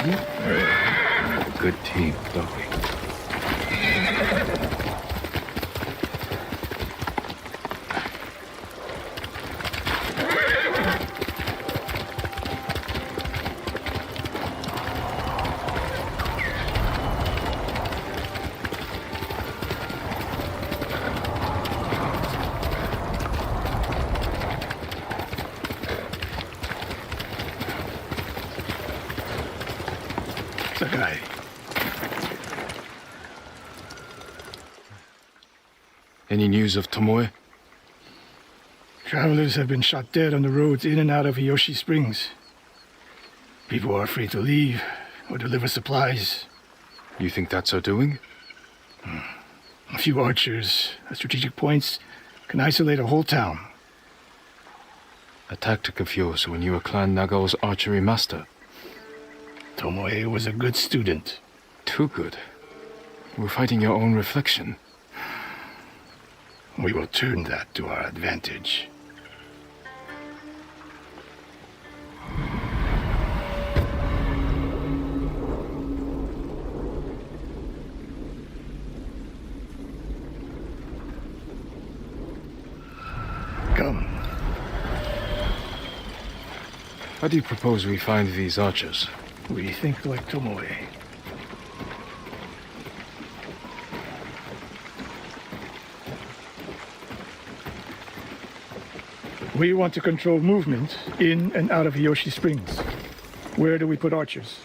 A good team, don't we? Sakai. Any news of Tomoe? Travelers have been shot dead on the roads in and out of Hiyoshi Springs. People are afraid to leave or deliver supplies. You think that's her doing? A few archers at strategic points can isolate a whole town. A tactic of yours when you were Clan Nagao's archery master. Tomoe was a good student. Too good. We're fighting your own reflection. We will turn that to our advantage. Come. How do you propose we find these archers? We think like Tomoe. We want to control movement in and out of Hiyoshi Springs. Where do we put archers?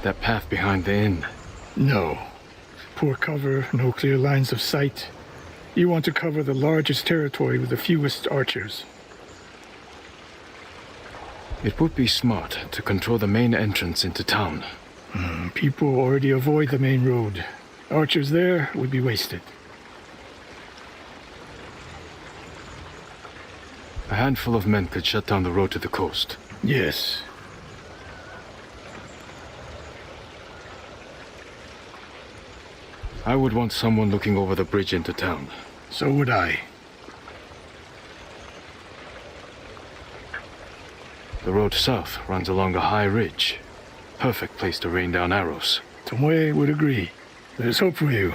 That path behind the inn. No. Poor cover, no clear lines of sight. You want to cover the largest territory with the fewest archers. It would be smart to control the main entrance into town. People already avoid the main road. Archers there would be wasted. A handful of men could shut down the road to the coast. Yes. I would want someone looking over the bridge into town. So would I. The road south runs along a high ridge. Perfect place to rain down arrows. Tomoe would agree. There's hope for you.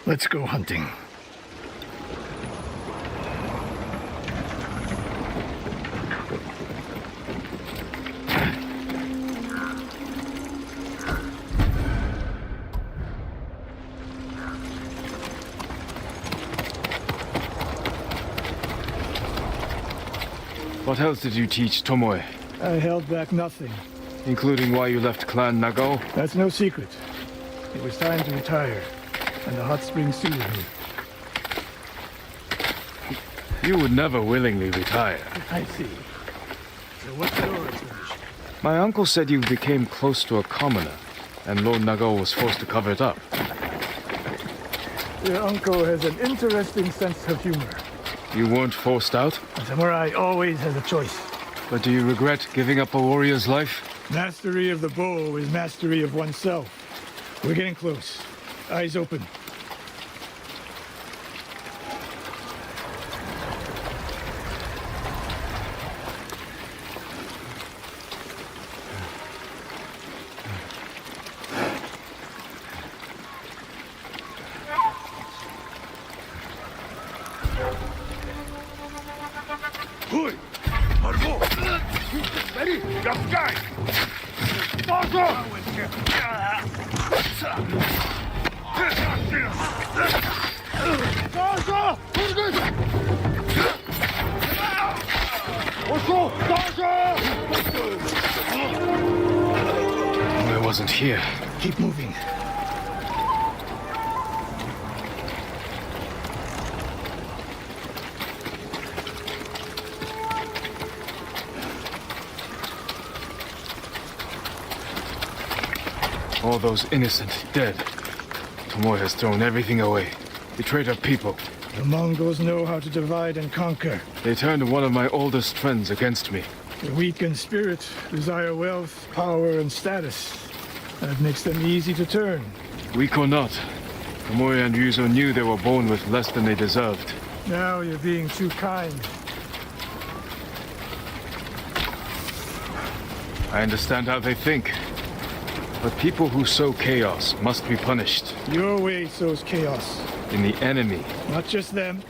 Let's go hunting. What else did you teach Tomoe? I held back nothing. Including why you left Clan Nagao? That's no secret. It was time to retire, and the hot spring suited me. You would never willingly retire. I see. So what's your explanation? My uncle said you became close to a commoner, and Lord Nagao was forced to cover it up. Your uncle has an interesting sense of humor. You weren't forced out? A samurai always has a choice. But do you regret giving up a warrior's life? Mastery of the bow is mastery of oneself. We're getting close. Eyes open. I wasn't here. Keep moving. All those innocent dead. Tomoe has thrown everything away. Betrayed her people. The Mongols know how to divide and conquer. They turned one of my oldest friends against me. The weak in spirit desire wealth, power, and status. That makes them easy to turn. Weak or not, Tomoe and Ryuzo knew they were born with less than they deserved. Now you're being too kind. I understand how they think. But people who sow chaos must be punished. Your way sows chaos. In the enemy. Not just them.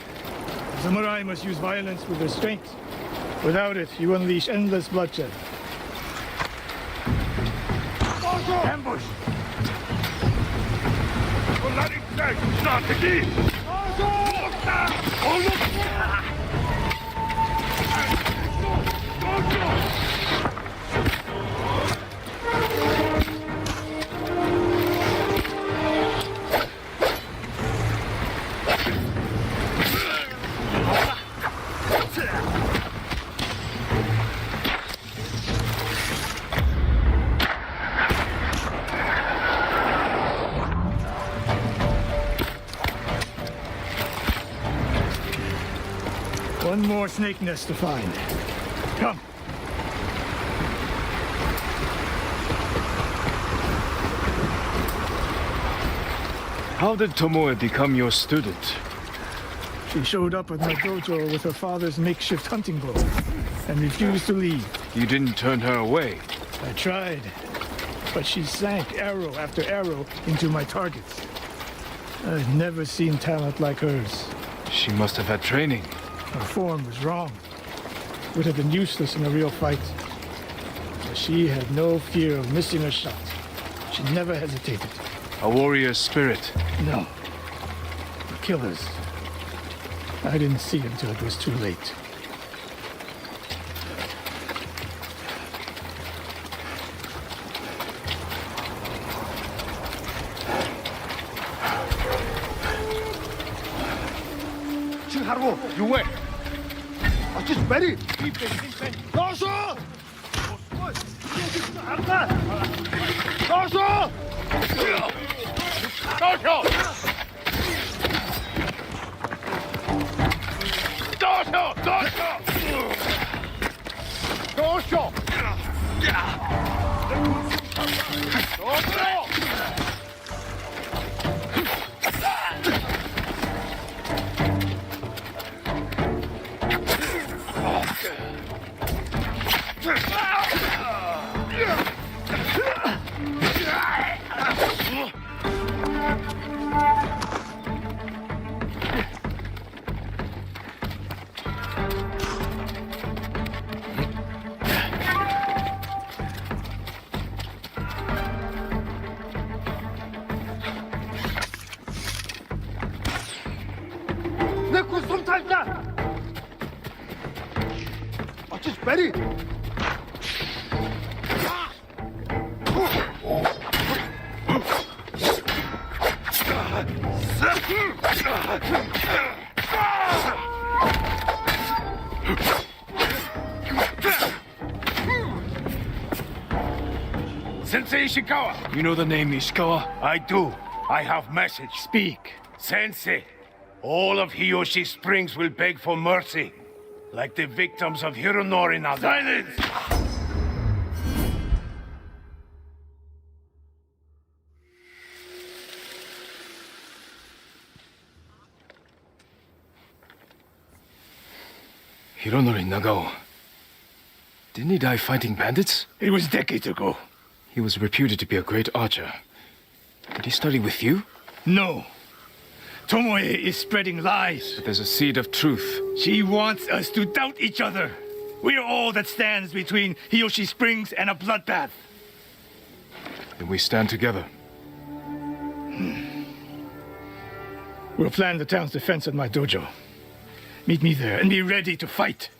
Samurai must use violence with restraint. Without it, you unleash endless bloodshed. Ambush! Not again! One more snake nest to find. Come. How did Tomoe become your student? She showed up at my dojo with her father's makeshift hunting bow and refused to leave. You didn't turn her away. I tried, but she sank arrow after arrow into my targets. I've never seen talent like hers. She must have had training. Her form was wrong. Would have been useless in a real fight. But she had no fear of missing a shot. She never hesitated. A warrior's spirit. No. The killers. I didn't see him till it was too late. You wait. I just ready. Dasha! Dasha! ready? Sensei Ishikawa. You know the name Ishikawa? I do. I have message. Speak. Sensei, all of Hiyoshi Springs will beg for mercy, like the victims of Hironori Naga. Silence! Hironori Nagao. Didn't he die fighting bandits? It was decades ago. He was reputed to be a great archer. Did he study with you? No. Tomoe is spreading lies. But there's a seed of truth. She wants us to doubt each other. We are all that stands between Hiyoshi Springs and a bloodbath. Then we stand together. We'll plan the town's defense at my dojo. Meet me there and be ready to fight.